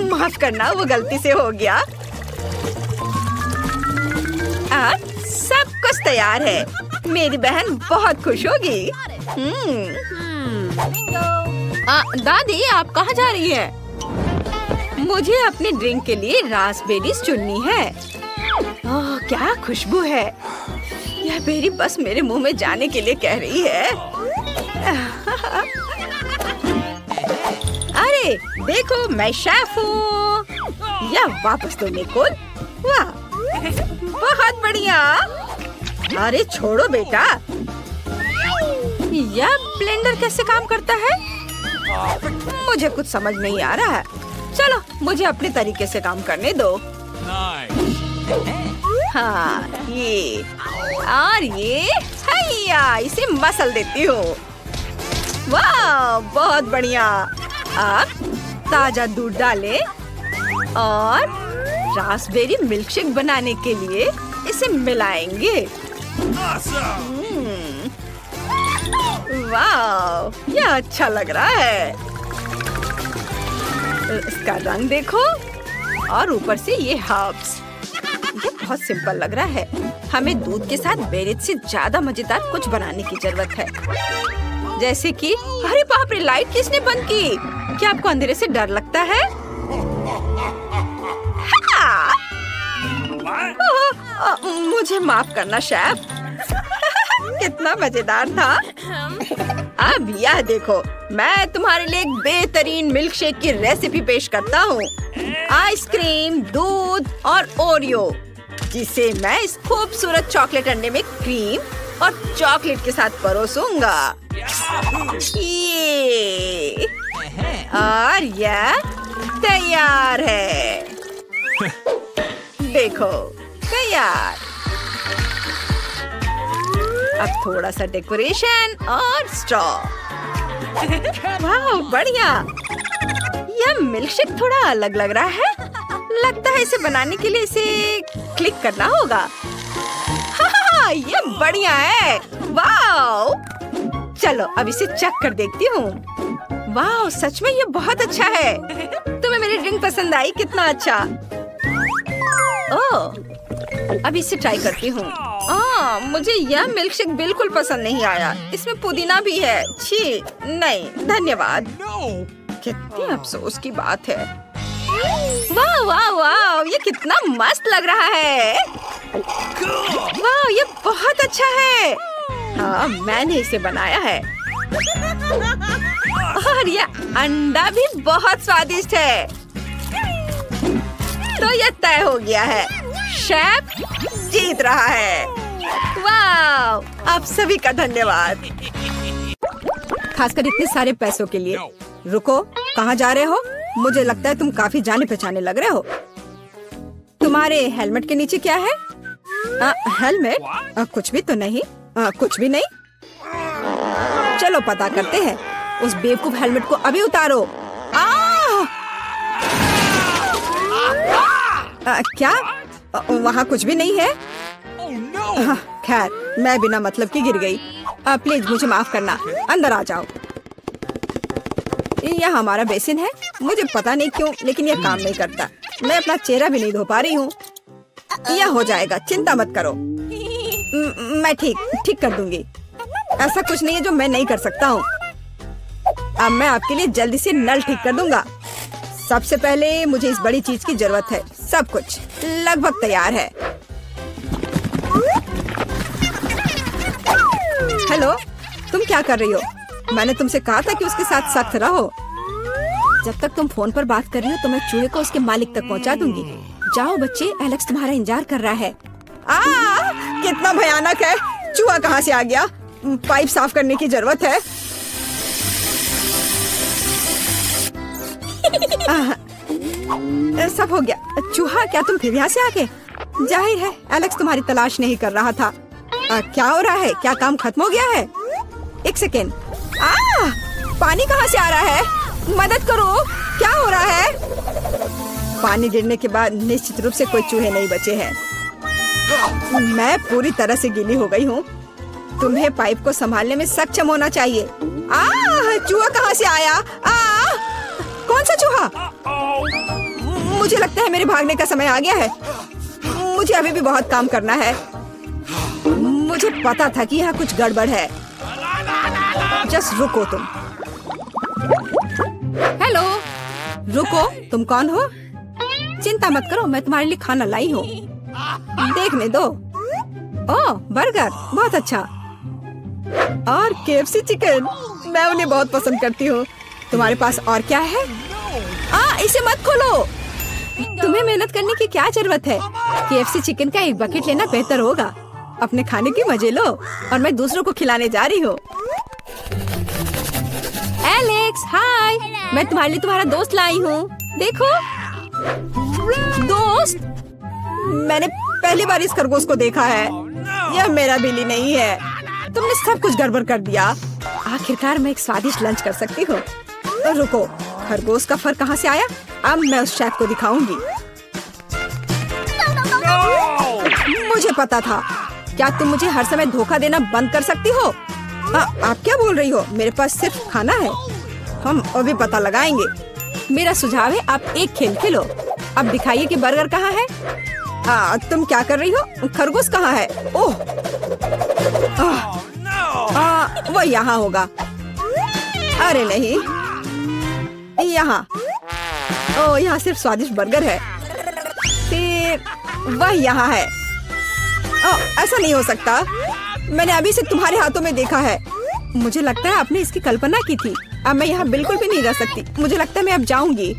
माफ करना, वो गलती से हो गया। सब कुछ तैयार है। मेरी बहन बहुत खुश होगी। दादी, आप कहाँ जा रही है? मुझे अपने ड्रिंक के लिए रास्पबेरीज चुननी है। ओह, क्या खुशबू है। यह बेरी बस मेरे मुंह में जाने के लिए कह रही है। अरे देखो, मैं शेफ हूँ। यह वापस दो निकोल। वाह, बहुत बढ़िया। अरे छोड़ो बेटा। यह ब्लेंडर कैसे काम करता है? मुझे कुछ समझ नहीं आ रहा है। चलो मुझे अपने तरीके से काम करने दो। Nice. हाँ, ये और ये है। या इसे मसल देती हूँ। वाह, बहुत बढ़िया। अब ताजा दूध डालें और रास्पबेरी मिल्कशेक बनाने के लिए इसे मिलाएंगे। वाह, यह अच्छा लग रहा है। इसका रंग देखो और ऊपर से ये हर्ब्स। ये बहुत सिंपल लग रहा है। हमें दूध के साथ बेरीज से ज्यादा मजेदार कुछ बनाने की जरूरत है, जैसे कि अरे बाप रे, लाइट किसने बंद की? क्या आपको अंधेरे से डर लगता है? मुझे माफ करना शेफ। कितना मजेदार था। अब यह देखो, मैं तुम्हारे लिए एक बेहतरीन मिल्कशेक की रेसिपी पेश करता हूँ। आइसक्रीम, दूध और ओरियो, जिसे मैं इस खूबसूरत चॉकलेट अंडे में क्रीम और चॉकलेट के साथ परोसूंगा। ये और यह तैयार है। देखो, तैयार। अब थोड़ा सा डेकोरेशन और स्ट्रॉ। वाह, बढ़िया। यह मिल्कशेक थोड़ा अलग लग रहा है। लगता है इसे बनाने के लिए इसे क्लिक करना होगा। हाँ, ये बढ़िया है। वाह, चलो अब इसे चख कर देखती हूँ। वाह, सच में ये बहुत अच्छा है। तुम्हें मेरी ड्रिंक पसंद आई? कितना अच्छा। ओह, अब इसे ट्राई करती हूँ। मुझे यह मिल्कशेक बिल्कुल पसंद नहीं आया। इसमें पुदीना भी है। छी, नहीं धन्यवाद। कितनी अफसोस की बात है। वाह वाह वाह, ये कितना मस्त लग रहा है। वाह, ये बहुत अच्छा है। हाँ, मैंने इसे बनाया है। और ये अंडा भी बहुत स्वादिष्ट है। तो ये तय हो गया है, शेफ जीत रहा है। वाह, आप सभी का धन्यवाद, खासकर इतने सारे पैसों के लिए। रुको, कहाँ जा रहे हो? मुझे लगता है तुम काफी जाने पहचाने लग रहे हो। तुम्हारे हेलमेट के नीचे क्या है? हेलमेट? कुछ भी तो नहीं। कुछ भी नहीं। चलो पता करते हैं। उस बेवकूफ हेलमेट को अभी उतारो। क्या? वहाँ कुछ भी नहीं है। खैर, मैं बिना मतलब की गिर गई। प्लीज मुझे माफ करना। अंदर आ जाओ। यह हमारा बेसिन है। मुझे पता नहीं क्यों, लेकिन यह काम नहीं करता। मैं अपना चेहरा भी नहीं धो पा रही हूँ। यह हो जाएगा, चिंता मत करो। मैं ठीक कर दूंगी। ऐसा कुछ नहीं है जो मैं नहीं कर सकता हूँ। अब मैं आपके लिए जल्दी से नल ठीक कर दूंगा। सबसे पहले मुझे इस बड़ी चीज की जरूरत है। सब कुछ लगभग तैयार है। हेलो, तुम क्या कर रही हो? मैंने तुमसे कहा था कि उसके साथ सख्त रहो। जब तक तुम फोन पर बात कर रही हो तो मैं चूहे को उसके मालिक तक पहुंचा दूंगी। जाओ बच्चे, एलेक्स तुम्हारा इंतजार कर रहा है। कितना भयानक है। चूहा कहाँ से आ गया? पाइप साफ करने की जरूरत है। सब हो गया। चूहा, क्या तुम फिर यहाँ से आ गए? जाहिर है एलेक्स तुम्हारी तलाश नहीं कर रहा था। क्या हो रहा है? क्या काम खत्म हो गया है? एक सेकेंड। पानी कहाँ से आ रहा है? मदद करो, क्या हो रहा है? पानी गिरने के बाद निश्चित रूप से कोई चूहे नहीं बचे हैं। मैं पूरी तरह से गीली हो गई हूँ। तुम्हें पाइप को संभालने में सक्षम होना चाहिए। चूहा कहाँ से आया? कौन सा चूहा? मुझे लगता है मेरे भागने का समय आ गया है। मुझे अभी भी बहुत काम करना है। मुझे पता था कि यहाँ कुछ गड़बड़ है। जस्ट रुको तुम। हेलो, रुको, तुम कौन हो? चिंता मत करो, मैं तुम्हारे लिए खाना लाई हूँ। देखने दो। ओह, बर्गर, बहुत अच्छा। और KFC चिकन, मैं उन्हें बहुत पसंद करती हूँ। तुम्हारे पास और क्या है? इसे मत खोलो। तुम्हें मेहनत करने की क्या जरूरत है? KFC चिकन का एक बकेट लेना बेहतर होगा। अपने खाने के मजे लो और मैं दूसरों को खिलाने जा रही हूँ। एलेक्स, हाय, मैं तुम्हारे लिए तुम्हारा दोस्त लाई हूँ। देखो। दोस्त? मैंने पहली बार इस खरगोश को देखा है। यह मेरा बिल्ली नहीं है। तुमने सब कुछ गड़बड़ कर दिया। आखिरकार मैं एक स्वादिष्ट लंच कर सकती हूँ। तो रुको, खरगोश का फर कहाँ से आया? अब मैं उस शेफ को दिखाऊंगी। मुझे पता था। क्या तुम मुझे हर समय धोखा देना बंद कर सकती हो? आप क्या बोल रही हो? मेरे पास सिर्फ खाना है। हम अभी पता लगाएंगे। मेरा सुझाव है आप एक खेल खेलो। अब दिखाइए कि बर्गर कहाँ है। तुम क्या कर रही हो? खरगोश कहाँ है? ओह, वो यहाँ होगा। अरे नहीं, यहाँ। ओह, यहाँ सिर्फ स्वादिष्ट बर्गर है। फिर वह यहाँ है। ओह, ऐसा नहीं हो सकता। मैंने अभी से तुम्हारे हाथों में देखा है। मुझे लगता है आपने इसकी कल्पना की थी। अब मैं यहाँ बिल्कुल भी नहीं रह सकती। मुझे लगता है मैं अब जाऊंगी।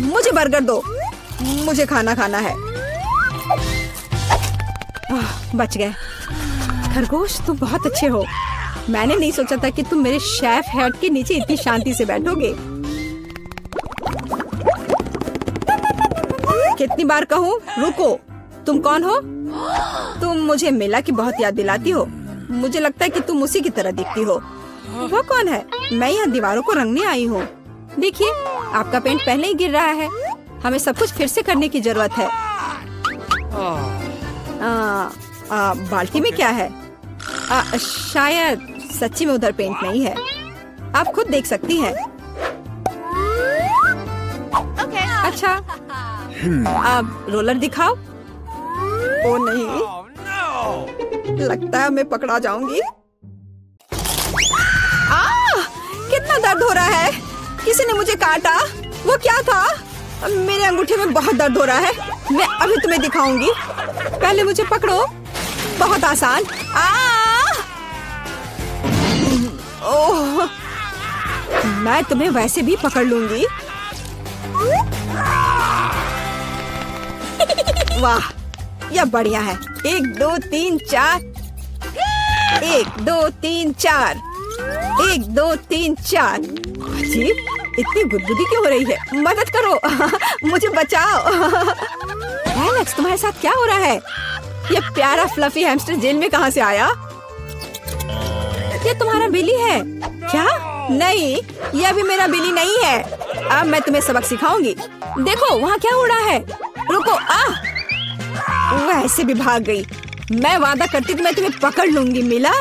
मुझे बर्गर दो। मुझे खाना खाना है। बच गए। खरगोश, तुम बहुत अच्छे हो। मैंने नहीं सोचा था कि तुम मेरे शेफ हेड के नीचे इतनी शांति से बैठोगे। कितनी बार कहूँ रुको? तुम कौन हो? तुम मुझे मेला की बहुत याद दिलाती हो। मुझे लगता है कि तुम उसी की तरह दिखती हो। वो कौन है? मैं यहाँ दीवारों को रंगने आई हूँ। देखिए, आपका पेंट पहले ही गिर रहा है। हमें सब कुछ फिर से करने की जरूरत है। बाल्टी में क्या है? शायद सच्ची में उधर पेंट नहीं है। आप खुद देख सकती हैं। अच्छा, आप रोलर दिखाओ। ओ नहीं, लगता है मैं पकड़ा जाऊंगी। कितना दर्द हो रहा है। किसी ने मुझे काटा। वो क्या था? मेरे अंगूठे में बहुत दर्द हो रहा है। मैं अभी तुम्हें दिखाऊंगी। पहले मुझे पकड़ो। बहुत आसान। ओह, मैं तुम्हें वैसे भी पकड़ लूंगी। वाह, यह बढ़िया है। 1 2 3 4। 1 2 3 4। 1 2 3 4। अजीब, इतनी गुदगुदी क्यों हो रही है? मदद करो। मुझे बचाओ। एलेक्स, तुम्हारे साथ क्या हो रहा है? यह प्यारा फ्लफी हैमस्टर जेल में कहाँ से आया? ये तुम्हारा बिली है क्या? नहीं, यह भी मेरा बिली नहीं है। अब मैं तुम्हें सबक सिखाऊंगी। देखो, वहाँ क्या उड़ा है। रुको। वह ऐसे भी भाग गई। मैं वादा करती तो मैं तुम्हें पकड़ लूंगी। मिला?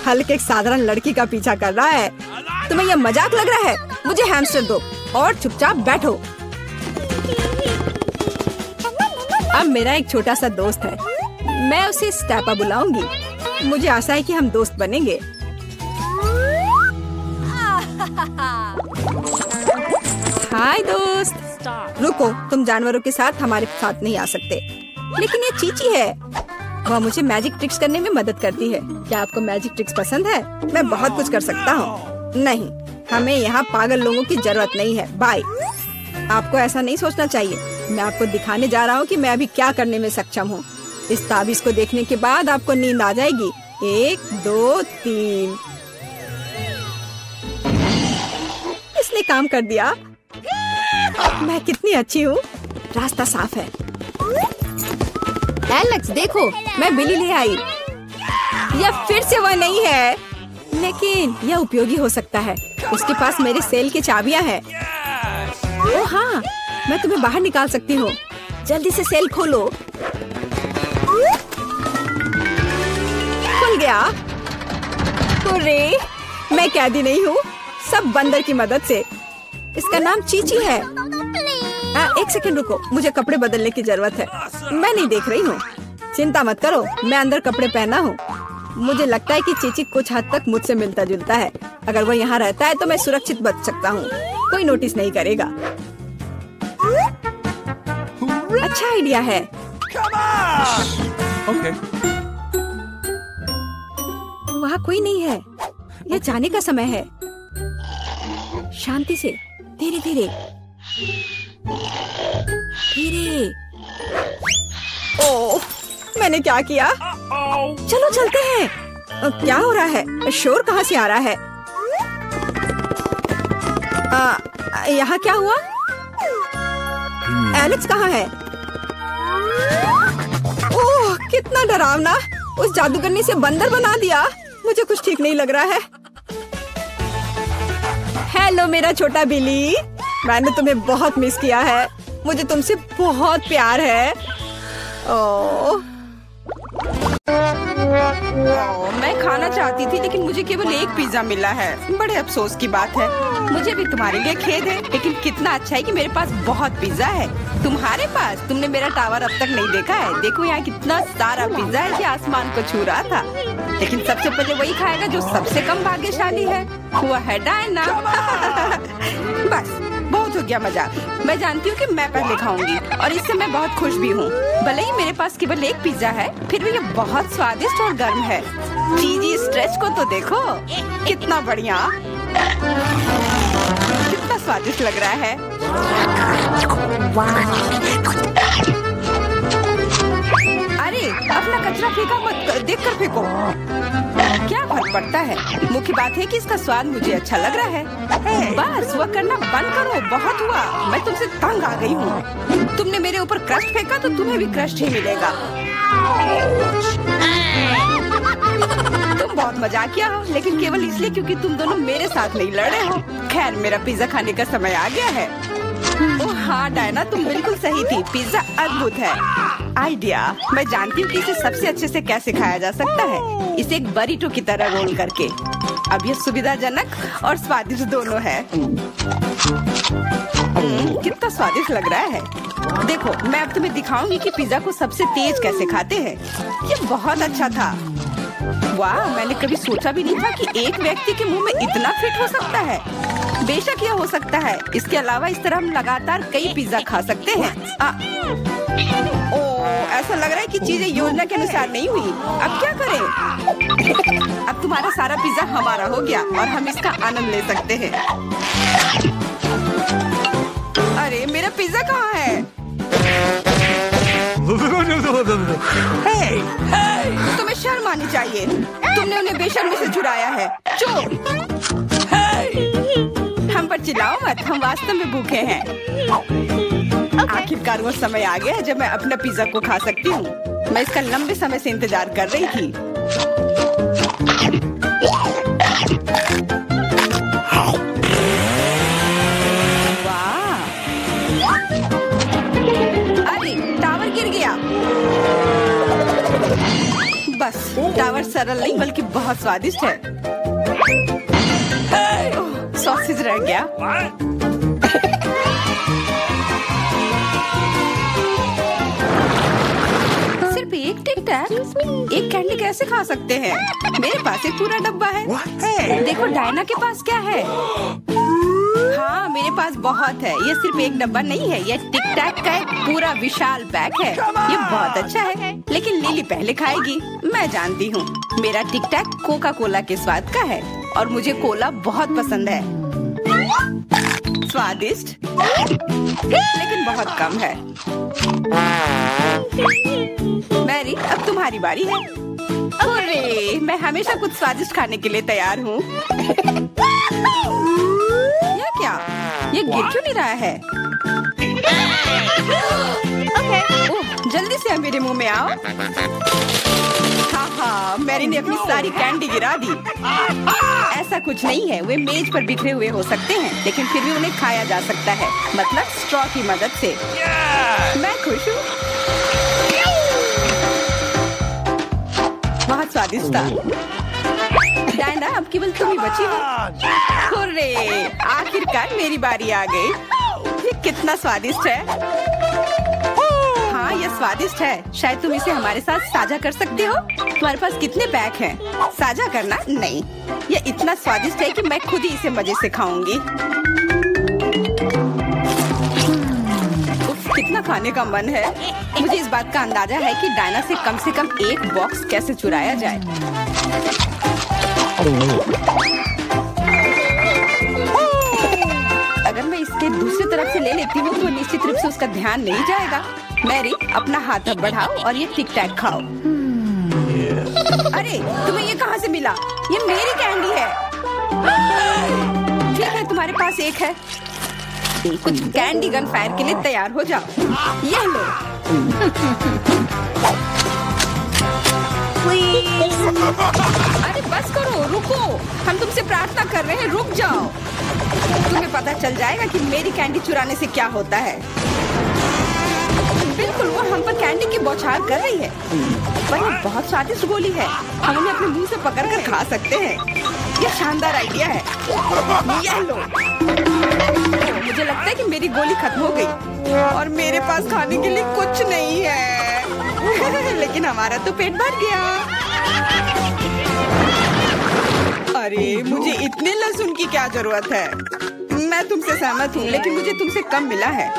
हल्के एक साधारण लड़की का पीछा कर रहा है। तुम्हें यह मजाक लग रहा है? मुझे हैमस्टर दो और चुपचाप बैठो। अब मेरा एक छोटा सा दोस्त है। मैं उसे स्टेपा बुलाऊंगी। मुझे आशा है कि हम दोस्त बनेंगे। हाय दोस्त। रुको, तुम जानवरों के साथ हमारे साथ नहीं आ सकते। लेकिन ये चीची है। वह मुझे मैजिक ट्रिक्स करने में मदद करती है। क्या आपको मैजिक ट्रिक्स पसंद है? मैं बहुत कुछ कर सकता हूँ। नहीं, हमें यहाँ पागल लोगों की जरूरत नहीं है। बाय। आपको ऐसा नहीं सोचना चाहिए। मैं आपको दिखाने जा रहा हूँ कि मैं अभी क्या करने में सक्षम हूँ। इस ताबीज को देखने के बाद आपको नींद आ जाएगी। 1 2 3। इसने काम कर दिया। मैं कितनी अच्छी हूँ। रास्ता साफ है। एलेक्स, देखो, मैं बिली ले आई। यह फिर से वह नहीं है, लेकिन यह उपयोगी हो सकता है। उसके पास मेरे सेल की चाबियां हैं। ओह हाँ, मैं तुम्हें बाहर निकाल सकती हूँ। जल्दी से सेल खोलो। खुल गया। अरे, मैं कैदी नहीं हूँ, सब बंदर की मदद से। इसका नाम चीची है। एक सेकंड रुको, मुझे कपड़े बदलने की जरूरत है। मैं नहीं देख रही हूँ। चिंता मत करो, मैं अंदर कपड़े पहना हूँ। मुझे लगता है कि चीची कुछ हद तक मुझसे मिलता जुलता है। अगर वो यहाँ रहता है तो मैं सुरक्षित बच सकता हूँ। कोई नोटिस नहीं करेगा। अच्छा आइडिया है। Okay. वहाँ कोई नहीं है। यह जाने का समय है। शांति से, धीरे धीरे धीरे। ओह, मैंने क्या किया? चलो चलते हैं। क्या हो रहा है? शोर कहाँ से आ रहा है? यहाँ क्या हुआ? एलेक्स कहाँ है? ओह, इतना डरावना, उस जादूगरनी से बंदर बना दिया। मुझे कुछ ठीक नहीं लग रहा है। हेलो मेरा छोटा बिली, मैंने तुम्हें बहुत मिस किया है। मुझे तुमसे बहुत प्यार है। ओह, मैं खाना चाहती थी लेकिन मुझे केवल एक पिज्जा मिला है। बड़े अफसोस की बात है। मुझे भी तुम्हारे लिए खेद है, लेकिन कितना अच्छा है कि मेरे पास बहुत पिज्जा है। तुम्हारे पास? तुमने मेरा टावर अब तक नहीं देखा है। देखो यहाँ कितना सारा पिज्जा है कि आसमान को छू रहा था। लेकिन सबसे पहले वही खाएगा जो सबसे कम भाग्यशाली है। वो है डायना। बस बहुत हो गया मजाक। मैं जानती हूँ कि मैं पहले खाऊंगी और इससे मैं बहुत खुश भी हूँ। भले ही मेरे पास केवल एक पिज्जा है, फिर भी ये बहुत स्वादिष्ट और गर्म है। चीजी स्ट्रेच को तो देखो, कितना बढ़िया, कितना स्वादिष्ट लग रहा है। अरे अपना कचरा फेंका मत, देखकर फेंको। क्या फर्क पड़ता है, मुख्य बात है कि इसका स्वाद मुझे अच्छा लग रहा है। बस वह करना बंद करो, बहुत हुआ। मैं तुमसे तंग आ गई हूँ। तुमने मेरे ऊपर क्रस्ट फेंका तो तुम्हें भी क्रस्ट ही मिलेगा। तुम बहुत मजाकिया हो, लेकिन केवल इसलिए क्योंकि तुम दोनों मेरे साथ नहीं लड़ रहे हो। खैर, मेरा पिज्जा खाने का समय आ गया है। ओह हाँ डायना, तुम बिल्कुल सही थी। पिज्जा अद्भुत है। आइडिया, मैं जानती हूँ कि इसे सबसे अच्छे से कैसे खाया जा सकता है। इसे एक बरीटो की तरह रोल करके। अब ये सुविधाजनक और स्वादिष्ट दोनों है। कितना स्वादिष्ट लग रहा है। देखो, मैं अब तुम्हें दिखाऊंगी कि पिज्जा को सबसे तेज कैसे खाते हैं। ये बहुत अच्छा था। वाह, मैंने कभी सोचा भी नहीं था कि एक व्यक्ति के मुंह में इतना फिट हो सकता है। बेशक यह हो सकता है। इसके अलावा इस तरह हम लगातार कई पिज्जा खा सकते हैं। ऐसा लग रहा है कि चीजें योजना के अनुसार नहीं हुई। अब क्या करें? अब तुम्हारा सारा पिज्जा हमारा हो गया और हम इसका आनंद ले सकते हैं। अरे मेरा पिज्जा कहाँ है? तुम्हें शर्म आनी चाहिए। तुमने उन्हें बेशर्मी से चुराया है। चुप! हम पर चिल्लाओ मत, हम वास्तव में भूखे हैं। आखिरकार वो समय आ गया है जब मैं अपना पिज्जा को खा सकती हूँ। मैं इसका लंबे समय से इंतजार कर रही थी। वाह! अरे टावर गिर गया। बस टावर सरल नहीं बल्कि बहुत स्वादिष्ट है। सॉसेज रह गया। सिर्फ एक टिक टैक, एक कैंडी कैसे खा सकते हैं? मेरे पास एक पूरा डब्बा है। देखो डायना के पास क्या है। हाँ, मेरे पास बहुत है। ये सिर्फ एक डब्बा नहीं है, ये टिक टैक का एक पूरा विशाल पैक है। ये बहुत अच्छा है, लेकिन लिली पहले खाएगी। मैं जानती हूँ, मेरा टिक टैक कोका कोला के स्वाद का है और मुझे कोला बहुत पसंद है। स्वादिष्ट, लेकिन बहुत कम है। मैरी, अब तुम्हारी बारी है। अरे, मैं हमेशा कुछ स्वादिष्ट खाने के लिए तैयार हूँ। यह क्या? ये गिर क्यों नहीं रहा है? ओह, जल्दी से मेरे मुंह में आओ। हाँ, मैरी ने अपनी सारी कैंडी गिरा दी। ऐसा कुछ नहीं है, वे मेज पर बिखरे हुए हो सकते हैं, लेकिन फिर भी उन्हें खाया जा सकता है, मतलब स्ट्रॉ की मदद से। मैं खुश हूँ। बहुत स्वादिष्ट था। डायना, अब केवल तुम ही बची हो। हुर्रे! आखिरकार मेरी बारी आ गई। ये कितना स्वादिष्ट है। हाँ, ये स्वादिष्ट है। शायद तुम इसे हमारे साथ साझा कर सकते हो। तुम्हारे पास कितने पैक हैं? साझा करना नहीं। ये इतना स्वादिष्ट है कि मैं खुद ही इसे मजे से खाऊंगी। उफ, कितना खाने का मन है। मुझे इस बात का अंदाजा है कि डायना से कम एक बॉक्स कैसे चुराया जाए। अगर मैं इसके दूसरी तरफ से ले लेती हूँ तो निश्चित रूप से उसका ध्यान नहीं जाएगा। मैरी, अपना हाथ अब बढ़ाओ और ये टिक टैक खाओ। अरे, तुम्हें ये कहाँ से मिला? ये मेरी कैंडी है। ठीक है, तुम्हारे पास एक है। कुछ कैंडी गन फायर के लिए तैयार हो जाओ। ये लो। please. अरे बस करो, रुको। हम तुमसे प्रार्थना कर रहे हैं, रुक जाओ। तुम्हें पता चल जाएगा कि मेरी कैंडी चुराने से क्या होता है। बिल्कुल, वो हम पर कैंडी की बौछार कर रही है। पर ये बहुत स्वादिष्ट गोली है, हम उन्हें अपने मुंह से पकड़कर खा सकते हैं। ये शानदार आइडिया है। ये लो। मुझे लगता है कि मेरी गोली खत्म हो गई और मेरे पास खाने के लिए कुछ नहीं है। लेकिन हमारा तो पेट भर गया। अरे मुझे इतने लहसुन की क्या जरूरत है। मैं तुमसे सहमत हूँ, लेकिन मुझे तुमसे कम मिला है।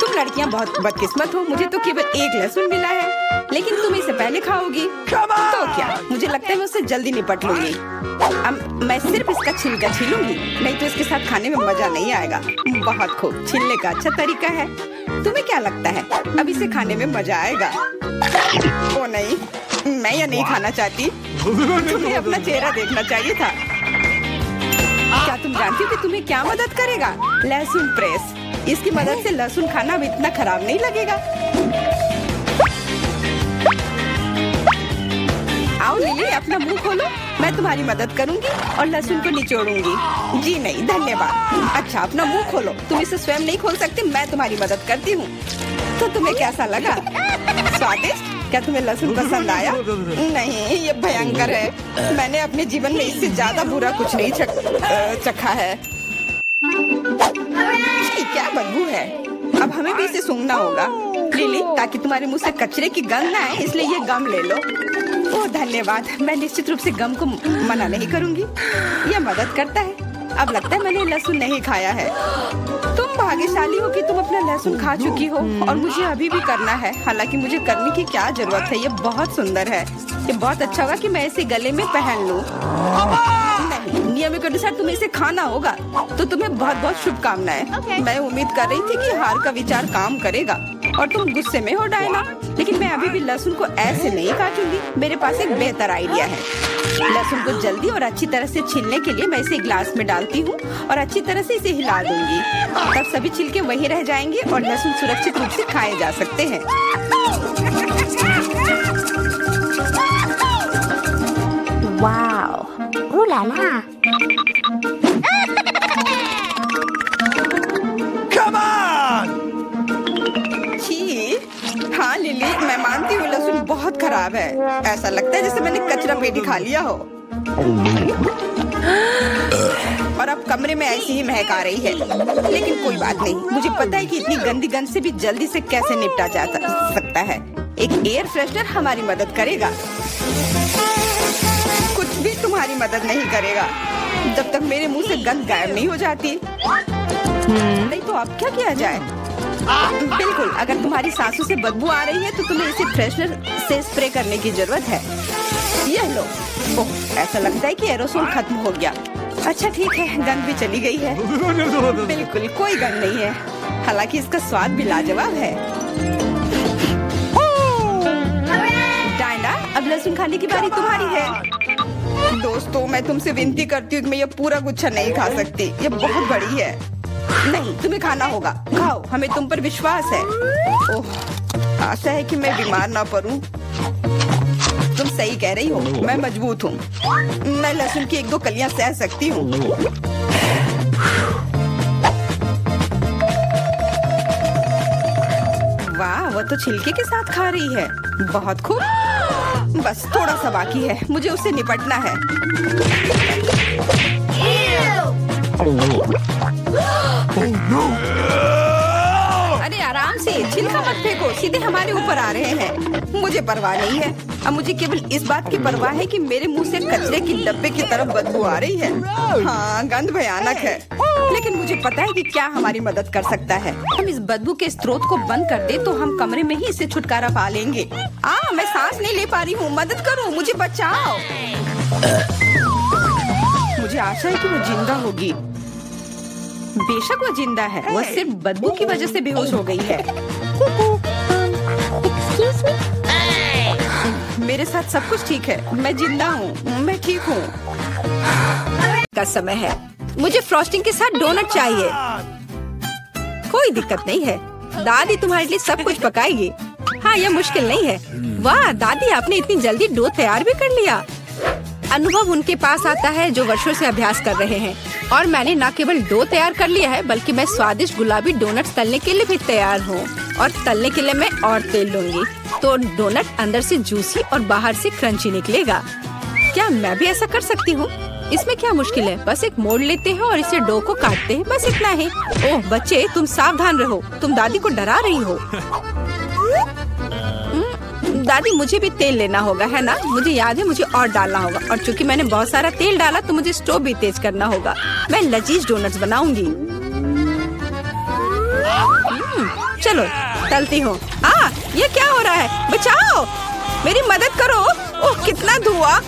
तुम लड़कियाँ बहुत बदकिस्मत हो, मुझे तो केवल एक लहसुन मिला है, लेकिन तुम इसे पहले खाओगी तो क्या? मुझे लगता है मैं उससे जल्दी निपट लूंगी। अब मैं सिर्फ इसका छिलका छीलूंगी, नहीं तो इसके साथ खाने में मजा नहीं आएगा। बहुत खूब, छीलने का अच्छा तरीका है। तुम्हें क्या लगता है अब इसे खाने में मजा आएगा? ओ नहीं, मैं यह नहीं खाना चाहती। तुम्हें अपना चेहरा देखना चाहिए था। क्या तुम जानती हो कि तुम्हें क्या मदद करेगा? लहसुन प्रेस। इसकी मदद से लहसुन खाना अब इतना खराब नहीं लगेगा। आओ लिली, अपना मुंह खोलो, मैं तुम्हारी मदद करूंगी और लहसुन को निचोड़ूंगी। जी नहीं, धन्यवाद। अच्छा, अपना मुंह खोलो। तुम इसे स्वयं नहीं खोल सकते, मैं तुम्हारी मदद करती हूँ। तो तुम्हें कैसा लगा? स्वादिष्ट? क्या तुम्हें लहसुन पसंद आया? नहीं, ये भयंकर है। मैंने अपने जीवन में इससे ज्यादा बुरा कुछ नहीं चखा है। क्या बदबू है। अब हमें भी इसे सूंघना होगा लिली, ताकि तुम्हारे मुंह से कचरे की गंध न आए, इसलिए ये गम ले लो। ओह धन्यवाद, मैं निश्चित रूप से गम को मना नहीं करूंगी। यह मदद करता है। अब लगता है मैंने लहसुन नहीं खाया है। तुम भाग्यशाली हो कि तुम अपना लहसुन खा चुकी हो और मुझे अभी भी करना है। हालांकि मुझे करने की क्या जरूरत है, ये बहुत सुंदर है। ये बहुत अच्छा होगा कि मैं इसे गले में पहन लूं। नहीं, नियम के अनुसार तुम्हें इसे खाना होगा। तो तुम्हें बहुत बहुत शुभकामनाएं। मैं उम्मीद कर रही थी कि हार का विचार काम करेगा और तुम गुस्से में हो डायना, लेकिन मैं अभी भी लहसुन को ऐसे नहीं काटूंगी। मेरे पास एक बेहतर आइडिया है। लहसुन को जल्दी और अच्छी तरह से छीलने के लिए मैं इसे ग्लास में डालती हूँ और अच्छी तरह से इसे हिला दूंगी। तब सभी छिलके वहीं रह जाएंगे और लहसुन सुरक्षित रूप से खाए जा सकते हैं। Wow. Ooh la la. Come on! छी, हाँ लिली, मैं मानती हूँ लहसुन बहुत खराब है। ऐसा लगता है जैसे मैंने कचरा पेटी खा लिया हो। और अब कमरे में ऐसी ही महक आ रही है, लेकिन कोई बात नहीं। मुझे पता है कि इतनी गंदी गंध से भी जल्दी से कैसे निपटा जा सकता है। एक एयर फ्रेशनर हमारी मदद करेगा। कुछ भी तुम्हारी मदद नहीं करेगा जब तक मेरे मुंह से गंध गायब नहीं हो जाती। नहीं तो अब क्या किया जाए? बिल्कुल, अगर तुम्हारी सांसों से बदबू आ रही है तो तुम्हें इसे फ्रेशनर से स्प्रे करने की जरूरत है। यह लो। ओह, ऐसा लगता है कि एरोसोल खत्म हो गया। अच्छा ठीक है, गंध भी चली गई है। बिल्कुल कोई गंध नहीं है, हालांकि इसका स्वाद भी लाजवाब है। डायना, अब लहसुन खाने की बारी तुम्हारी है। दोस्तों, मैं तुमसे विनती करती हूँ कि मैं ये पूरा गुच्छा नहीं खा सकती। ये बहुत बड़ी है। नहीं, तुम्हें खाना होगा। खाओ, हमें तुम पर विश्वास है। ओह, आशा है कि मैं बीमार ना पड़ूं। तुम सही कह रही हो, मैं मजबूत हूँ। मैं लहसुन की 1-2 कलियां सह सकती हूँ। वाह, वो तो छिलके के साथ खा रही है। बहुत खूब। बस थोड़ा सा बाकी है, मुझे उससे निपटना है। अरे आराम से, छिलका मत फेंको, सीधे हमारे ऊपर आ रहे हैं। मुझे परवाह नहीं है। अब मुझे केवल इस बात की परवाह है कि मेरे मुंह से कचरे की डब्बे की तरफ बदबू आ रही है। हाँ, गंध भयानक है, लेकिन मुझे पता है कि क्या हमारी मदद कर सकता है। हम इस बदबू के स्रोत को बंद कर दे तो हम कमरे में ही इससे छुटकारा पा लेंगे। मैं सांस नहीं ले पा रही हूँ, मदद करो, मुझे बचाओ। मुझे आशा है कि वो जिंदा होगी। बेशक वो जिंदा है, वो सिर्फ बदबू की वजह से बेहोश हो गई है। मेरे साथ सब कुछ ठीक है, मैं जिंदा हूँ, मैं ठीक हूँ। का समय है, मुझे फ्रॉस्टिंग के साथ डोनट चाहिए। कोई दिक्कत नहीं है, दादी तुम्हारे लिए सब कुछ पकाएगी। हाँ, यह मुश्किल नहीं है। वाह दादी, आपने इतनी जल्दी डो तैयार भी कर लिया। अनुभव उनके पास आता है जो वर्षों से अभ्यास कर रहे हैं। और मैंने न केवल डो तैयार कर लिया है बल्कि मैं स्वादिष्ट गुलाबी डोनट्स तलने के लिए भी तैयार हूँ। और तलने के लिए मैं और तेल लूंगी तो डोनट अंदर से जूसी और बाहर से क्रंची निकलेगा। क्या मैं भी ऐसा कर सकती हूँ? इसमें क्या मुश्किल है? बस एक मोड़ लेते हैं और इसे डो को काटते हैं, बस इतना ही। ओह बच्चे, तुम सावधान रहो, तुम दादी को डरा रही हो। दादी, मुझे भी तेल लेना होगा, है ना? मुझे याद है, मुझे और डालना होगा। और चूंकि मैंने बहुत सारा तेल डाला तो मुझे स्टोव भी तेज करना होगा। मैं लजीज डोनट्स बनाऊंगी। चलो तलती हूँ। ये क्या हो रहा है? बचाओ, मेरी मदद करो। ओह कितना धुआं।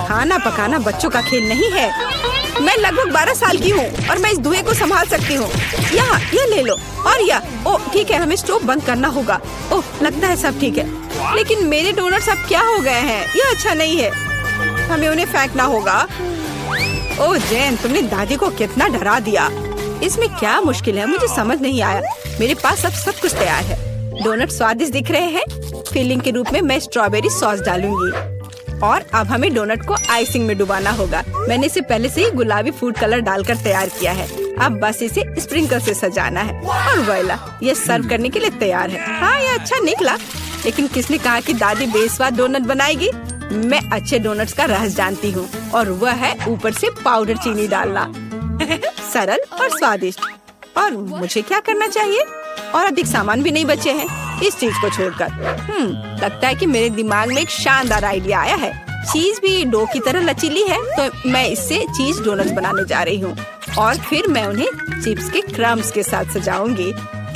खाना पकाना बच्चों का खेल नहीं है। मैं लगभग 12 साल की हूँ और मैं इस धुएं को संभाल सकती हूँ। यहाँ ये ले लो। और ओह ठीक है, हमें स्टोव बंद करना होगा। ओह लगता है सब ठीक है, लेकिन मेरे डोनट्स अब क्या हो गए हैं? यह अच्छा नहीं है, हमें उन्हें फेंकना होगा। ओह जेन, तुमने दादी को कितना डरा दिया। इसमें क्या मुश्किल है? मुझे समझ नहीं आया। मेरे पास अब सब कुछ तैयार है। डोनट स्वादिष्ट दिख रहे हैं। फिलिंग के रूप में मैं स्ट्रॉबेरी सॉस डालूंगी। और अब हमें डोनट को आइसिंग में डुबाना होगा। मैंने इसे पहले से ही गुलाबी फूड कलर डालकर तैयार किया है। अब बस इसे स्प्रिंकल से सजाना है और वोइला, ये सर्व करने के लिए तैयार है। हाँ, ये अच्छा निकला। लेकिन किसने कहा कि दादी बेस्वाद डोनट बनाएगी? मैं अच्छे डोनट्स का रहस्य जानती हूँ और वह है ऊपर से पाउडर चीनी डालना। सरल और स्वादिष्ट। और मुझे क्या करना चाहिए? और अधिक सामान भी नहीं बचे हैं इस चीज को छोड़कर। लगता है कि मेरे दिमाग में एक शानदार आइडिया आया है। चीज भी डो की तरह लचीली है तो मैं इससे चीज डोनट्स बनाने जा रही हूँ। और फिर मैं उन्हें चिप्स के क्रम्स के साथ सजाऊंगी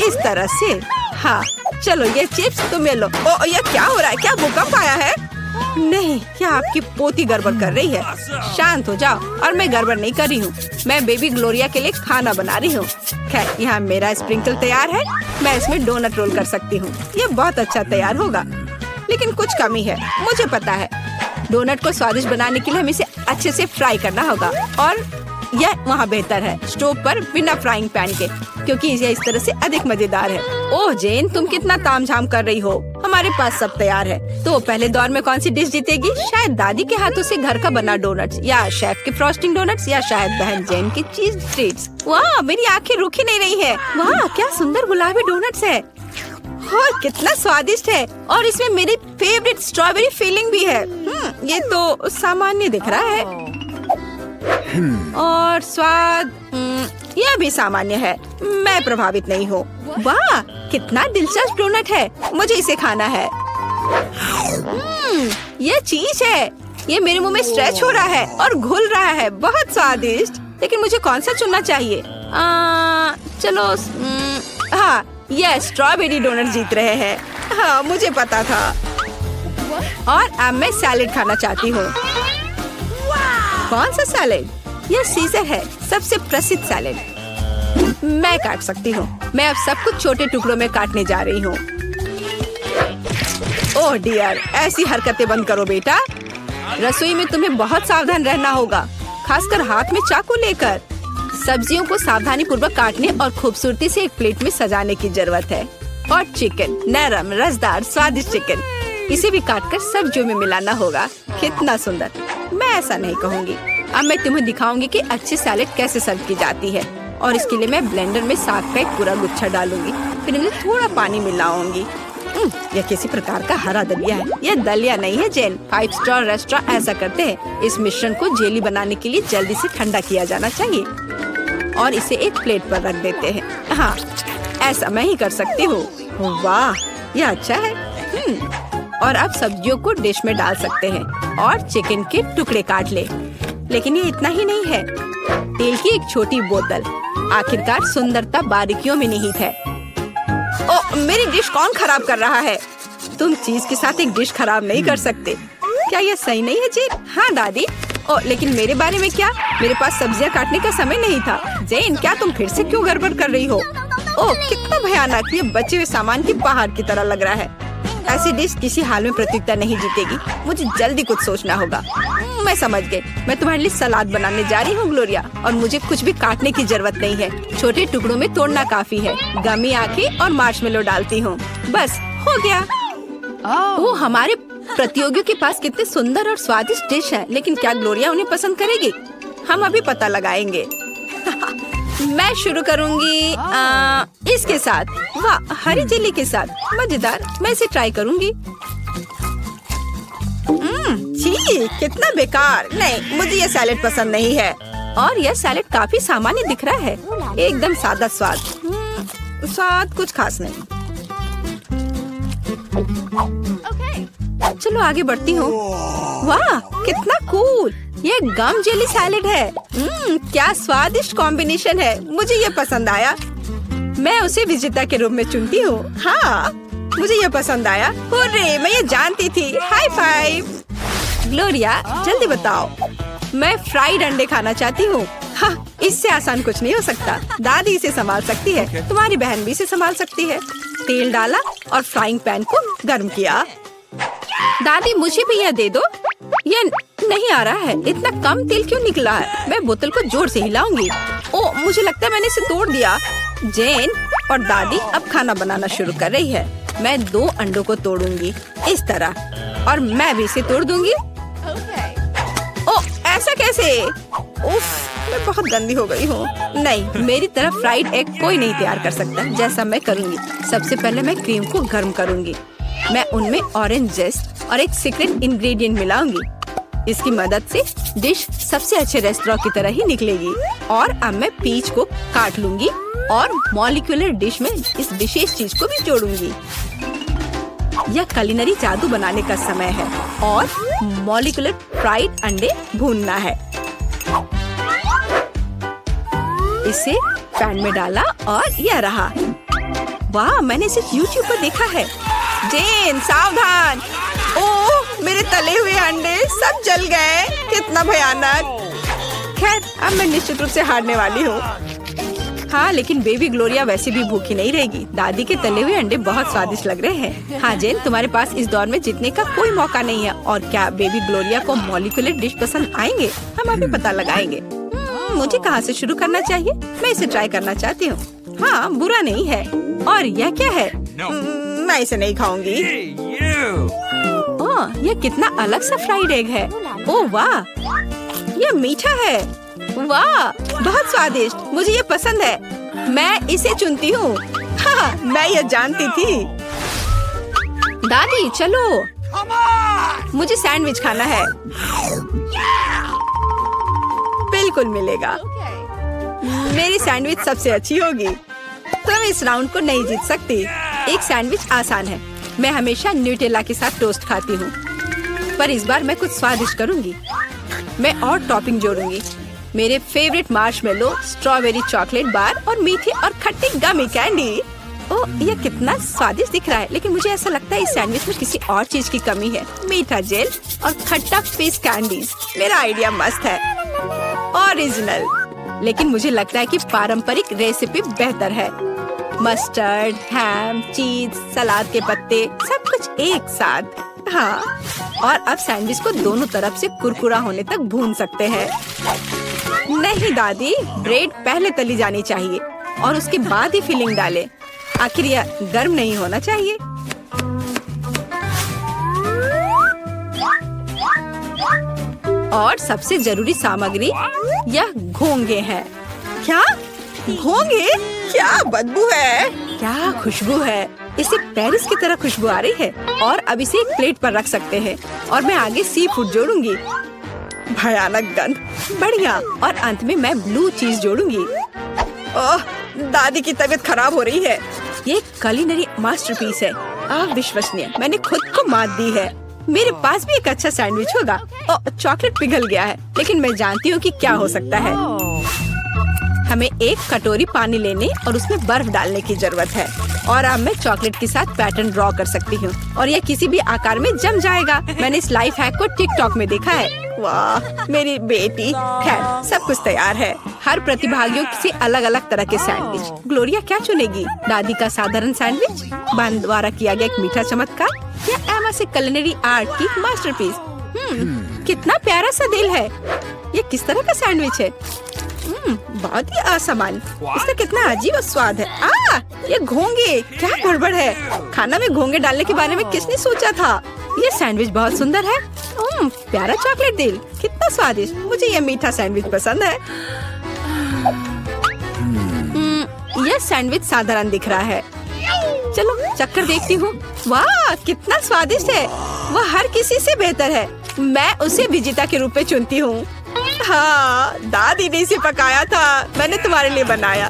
इस तरह से। हाँ चलो, ये चिप्स तुम ले लो। ओ ये क्या हो रहा है? क्या भूकंप आया है? नहीं, क्या आपकी पोती गड़बड़ कर रही है? शांत हो जाओ। और मैं गड़बड़ नहीं कर रही हूँ, मैं बेबी ग्लोरिया के लिए खाना बना रही हूँ। खैर, यहाँ मेरा स्प्रिंकल तैयार है। मैं इसमें डोनट रोल कर सकती हूँ। ये बहुत अच्छा तैयार होगा, लेकिन कुछ कमी है, मुझे पता है। डोनट को स्वादिष्ट बनाने के लिए हमें इसे अच्छे से फ्राई करना होगा। और यह वहाँ बेहतर है स्टोव पर बिना फ्राइंग पैन के, क्योंकि यह इस तरह से अधिक मजेदार है। ओह जेन, तुम कितना तामझाम कर रही हो। हमारे पास सब तैयार है। तो पहले दौर में कौन सी डिश जीतेगी? शायद दादी के हाथों से घर का बना डोनट्स, या शेफ के फ्रॉस्टिंग डोनट्स, या शायद बहन जेन की चीज ट्रीट्स। वाह, मेरी आंखें रुक ही नहीं रही है। वाह, क्या सुंदर गुलाबी डोनट्स है और कितना स्वादिष्ट है। और इसमें मेरी फेवरेट स्ट्रॉबेरी फिलिंग भी है। ये तो सामान्य दिख रहा है और स्वाद यह भी सामान्य है। मैं प्रभावित नहीं हूँ। वाह, कितना दिलचस्प डोनट है, मुझे इसे खाना है। यह चीज है, ये मेरे मुंह में स्ट्रेच हो रहा है और घुल रहा है। बहुत स्वादिष्ट। लेकिन मुझे कौन सा चुनना चाहिए? चलो, हाँ, यह स्ट्रॉबेरी डोनट जीत रहे हैं। हाँ, मुझे पता था। और अब मैं सैलेड खाना चाहती हूँ। कौन सा सैलेड? यह सीजर है, सबसे प्रसिद्ध सैलेड। मैं काट सकती हूँ। मैं अब सब कुछ छोटे टुकड़ों में काटने जा रही हूँ। ओह डियर, ऐसी हरकतें बंद करो बेटा। रसोई में तुम्हें बहुत सावधान रहना होगा, खासकर हाथ में चाकू लेकर। सब्जियों को सावधानी पूर्वक काटने और खूबसूरती से एक प्लेट में सजाने की जरूरत है। और चिकन, नरम रसदार स्वादिष्ट चिकन, इसे भी काटकर सब्जियों में मिलाना होगा। कितना सुंदर। मैं ऐसा नहीं कहूँगी। अब मैं तुम्हें दिखाऊंगी कि अच्छी सैलेड कैसे सर्व की जाती है। और इसके लिए मैं ब्लेंडर में साग का एक पूरा गुच्छा डालूंगी, फिर इनमें थोड़ा पानी मिलाऊंगी। यह किसी प्रकार का हरा दलिया है। यह दलिया नहीं है जेन। 5 स्टार रेस्टोरेंट ऐसा करते हैं। इस मिश्रण को जेली बनाने के लिए जल्दी से ठंडा किया जाना चाहिए और इसे एक प्लेट पर रख देते हैं। हाँ, ऐसा मैं ही कर सकती हूँ। वाह, यह अच्छा है। और अब सब्जियों को डिश में डाल सकते हैं और चिकन के टुकड़े काट ले। लेकिन ये इतना ही नहीं है। तेल की एक छोटी बोतल। आखिरकार सुंदरता बारीकियों में निहित है। ओ, मेरी डिश कौन खराब कर रहा है? तुम चीज के साथ एक डिश खराब नहीं कर सकते। क्या यह सही नहीं है जेन? हाँ दादी। ओ, लेकिन मेरे बारे में क्या? मेरे पास सब्जियां काटने का समय नहीं था। जेन, क्या तुम फिर से क्यों गड़बड़ कर रही हो? ओह, कितना भयानक। ये बचे हुए सामान की पहाड़ की तरह लग रहा है। ऐसी डिश किसी हाल में प्रतियोगिता नहीं जीतेगी। मुझे जल्दी कुछ सोचना होगा। मैं समझ गई। मैं तुम्हारे लिए सलाद बनाने जा रही हूँ ग्लोरिया, और मुझे कुछ भी काटने की जरूरत नहीं है। छोटे टुकड़ों में तोड़ना काफी है। गमी आंखें और मार्शमेलो डालती हूँ। बस हो गया। वो हमारे प्रतियोगियों के पास कितने सुंदर और स्वादिष्ट डिश है, लेकिन क्या ग्लोरिया उन्हें पसंद करेगी? हम अभी पता लगाएंगे। मैं शुरू करूंगी इसके साथ। वाह, हरी चिल्ली के साथ, मजेदार। मैं इसे ट्राई करूंगी। छी, कितना बेकार। नहीं, मुझे ये सैलेड पसंद नहीं है। और यह सैलेड काफी सामान्य दिख रहा है। एकदम सादा स्वाद। स्वाद कुछ खास नहीं। चलो आगे बढ़ती हूँ। वाह, कितना कूल। ये गम जेली सैलेड है। क्या स्वादिष्ट कॉम्बिनेशन है। मुझे ये पसंद आया। मैं उसे विजेता के रूप में चुनती हूँ। हाँ, मुझे ये पसंद आया। हुर्रे, मैं ये जानती थी। High five. ग्लोरिया, जल्दी बताओ। मैं फ्राइड अंडे खाना चाहती हूँ। हाँ, इससे आसान कुछ नहीं हो सकता। दादी इसे संभाल सकती है। तुम्हारी बहन भी इसे संभाल सकती है। तेल डाला और फ्राइंग पैन को गर्म किया। दादी, मुझे भी यह दे दो। ये नहीं आ रहा है। इतना कम तेल क्यों निकला है? मैं बोतल को जोर से हिलाऊंगी। ओ, मुझे लगता है मैंने इसे तोड़ दिया। जेन और दादी अब खाना बनाना शुरू कर रही है। मैं 2 अंडों को तोड़ूंगी इस तरह, और मैं भी इसे तोड़ दूंगी। ओ, ऐसा कैसे? उफ, मैं बहुत गंदी हो गई हूँ। नहीं, मेरी तरफ फ्राइड एग कोई नहीं तैयार कर सकता जैसा मैं करूँगी। सबसे पहले मैं क्रीम को गर्म करूँगी। मैं उनमें ऑरेंज जेस्ट और एक सीक्रेट इंग्रेडिएंट मिलाऊंगी। इसकी मदद से डिश सबसे अच्छे रेस्टोरेंट की तरह ही निकलेगी। और अब मैं पीच को काट लूंगी और मॉलिक्यूलर डिश में इस विशेष चीज को भी जोड़ूंगी। यह कुलिनरी जादू बनाने का समय है और मॉलिक्यूलर फ्राइड अंडे भूनना है। इसे पैन में डाला और यह रहा। वाह, मैंने इसे YouTube पर देखा है। जेन, सावधान। ओह, मेरे तले हुए अंडे सब जल गए। कितना भयानक। खैर, अब मैं निश्चित रूप से हारने वाली हूँ। हाँ, लेकिन बेबी ग्लोरिया वैसे भी भूखी नहीं रहेगी। दादी के तले हुए अंडे बहुत स्वादिष्ट लग रहे हैं। हाँ जेन, तुम्हारे पास इस दौर में जीतने का कोई मौका नहीं है। और क्या बेबी ग्लोरिया को मॉलिक्यूलर डिश पसंद आएंगे? हम अभी पता लगाएंगे। मुझे कहाँ से शुरू करना चाहिए? मैं इसे ट्राई करना चाहती हूँ। हाँ, बुरा नहीं है। और यह क्या है? मैं इसे नहीं खाऊंगी। ओह, यह कितना अलग सा फ्राइड एग है। ओह वाह, यह मीठा है। वाह, बहुत स्वादिष्ट। मुझे ये पसंद है। मैं इसे चुनती हूँ। हाँ, मैं ये जानती थी। दादी, चलो, मुझे सैंडविच खाना है। बिल्कुल मिलेगा। मेरी सैंडविच सबसे अच्छी होगी। तुम इस राउंड को नहीं जीत सकती। एक सैंडविच आसान है। मैं हमेशा न्यूटेला के साथ टोस्ट खाती हूँ, पर इस बार मैं कुछ स्वादिष्ट करूँगी। मैं और टॉपिंग जोड़ूंगी। मेरे favourite marshmallow, strawberry chocolate bar और मीठी और खट्टी गमी कैंडी। ओह, यह कितना स्वादिष्ट दिख रहा है, लेकिन मुझे ऐसा लगता है इस सैंडविच में किसी और चीज की कमी है। मीठा जेल और खट्टा फिश कैंडीज। मेरा आइडिया मस्त है, ओरिजिनल। लेकिन मुझे लगता है कि पारंपरिक रेसिपी बेहतर है। मस्टर्ड, हैम, चीज, सलाद के पत्ते, सब कुछ एक साथ। हाँ, और अब सैंडविच को दोनों तरफ से कुरकुरा होने तक भून सकते हैं। नहीं दादी, ब्रेड पहले तली जानी चाहिए और उसके बाद ही फिलिंग डालें। आखिर यह गर्म नहीं होना चाहिए। और सबसे जरूरी सामग्री यह घोंगे हैं। क्या घोंगे? क्या बदबू है, क्या खुशबू है। इसे पेरिस की तरह खुशबू आ रही है। और अब इसे एक प्लेट पर रख सकते हैं और मैं आगे सी फूड जोड़ूंगी। भयानक गंध, बढ़िया। और अंत में मैं ब्लू चीज जोड़ूंगी। ओह, दादी की तबीयत खराब हो रही है। ये कुलिनरी मास्टरपीस है, अविश्वसनीय। मैंने खुद को मात दी है। मेरे पास भी एक अच्छा सैंडविच होगा। ओह, चॉकलेट पिघल गया है, लेकिन मैं जानती हूँ कि क्या हो सकता है। हमें एक कटोरी पानी लेने और उसमें बर्फ डालने की जरूरत है। और अब मैं चॉकलेट के साथ पैटर्न ड्रॉ कर सकती हूँ और यह किसी भी आकार में जम जाएगा। मैंने इस लाइफ हैक को टिकटॉक में देखा है। वाह, मेरी बेटी। खैर, सब कुछ तैयार है। हर प्रतिभागियों से अलग अलग तरह के सैंडविच। ग्लोरिया क्या चुनेगी? दादी का साधारण सैंडविच, बहन द्वारा किया गया एक मीठा चमत्कार, यह एमा से कुलिनरी आर्ट की मास्टरपीस। कितना प्यारा सा दिल है। ये किस तरह का सैंडविच है? बहुत ही असामान्य। इसका कितना अजीब स्वाद है। ये घोंगे, क्या गड़बड़ है? खाना में घोंगे डालने के बारे में किसने सोचा था? ये सैंडविच बहुत सुंदर है। प्यारा चॉकलेट दिल, कितना स्वादिष्ट। मुझे ये मीठा सैंडविच पसंद है। यह सैंडविच साधारण दिख रहा है। चलो चक्कर देखती हूँ। वाह, कितना स्वादिष्ट है। वह हर किसी से बेहतर है। मैं उसे विजेता के रूप में चुनती हूँ। हाँ, दादी ने इसे पकाया था, मैंने तुम्हारे लिए बनाया।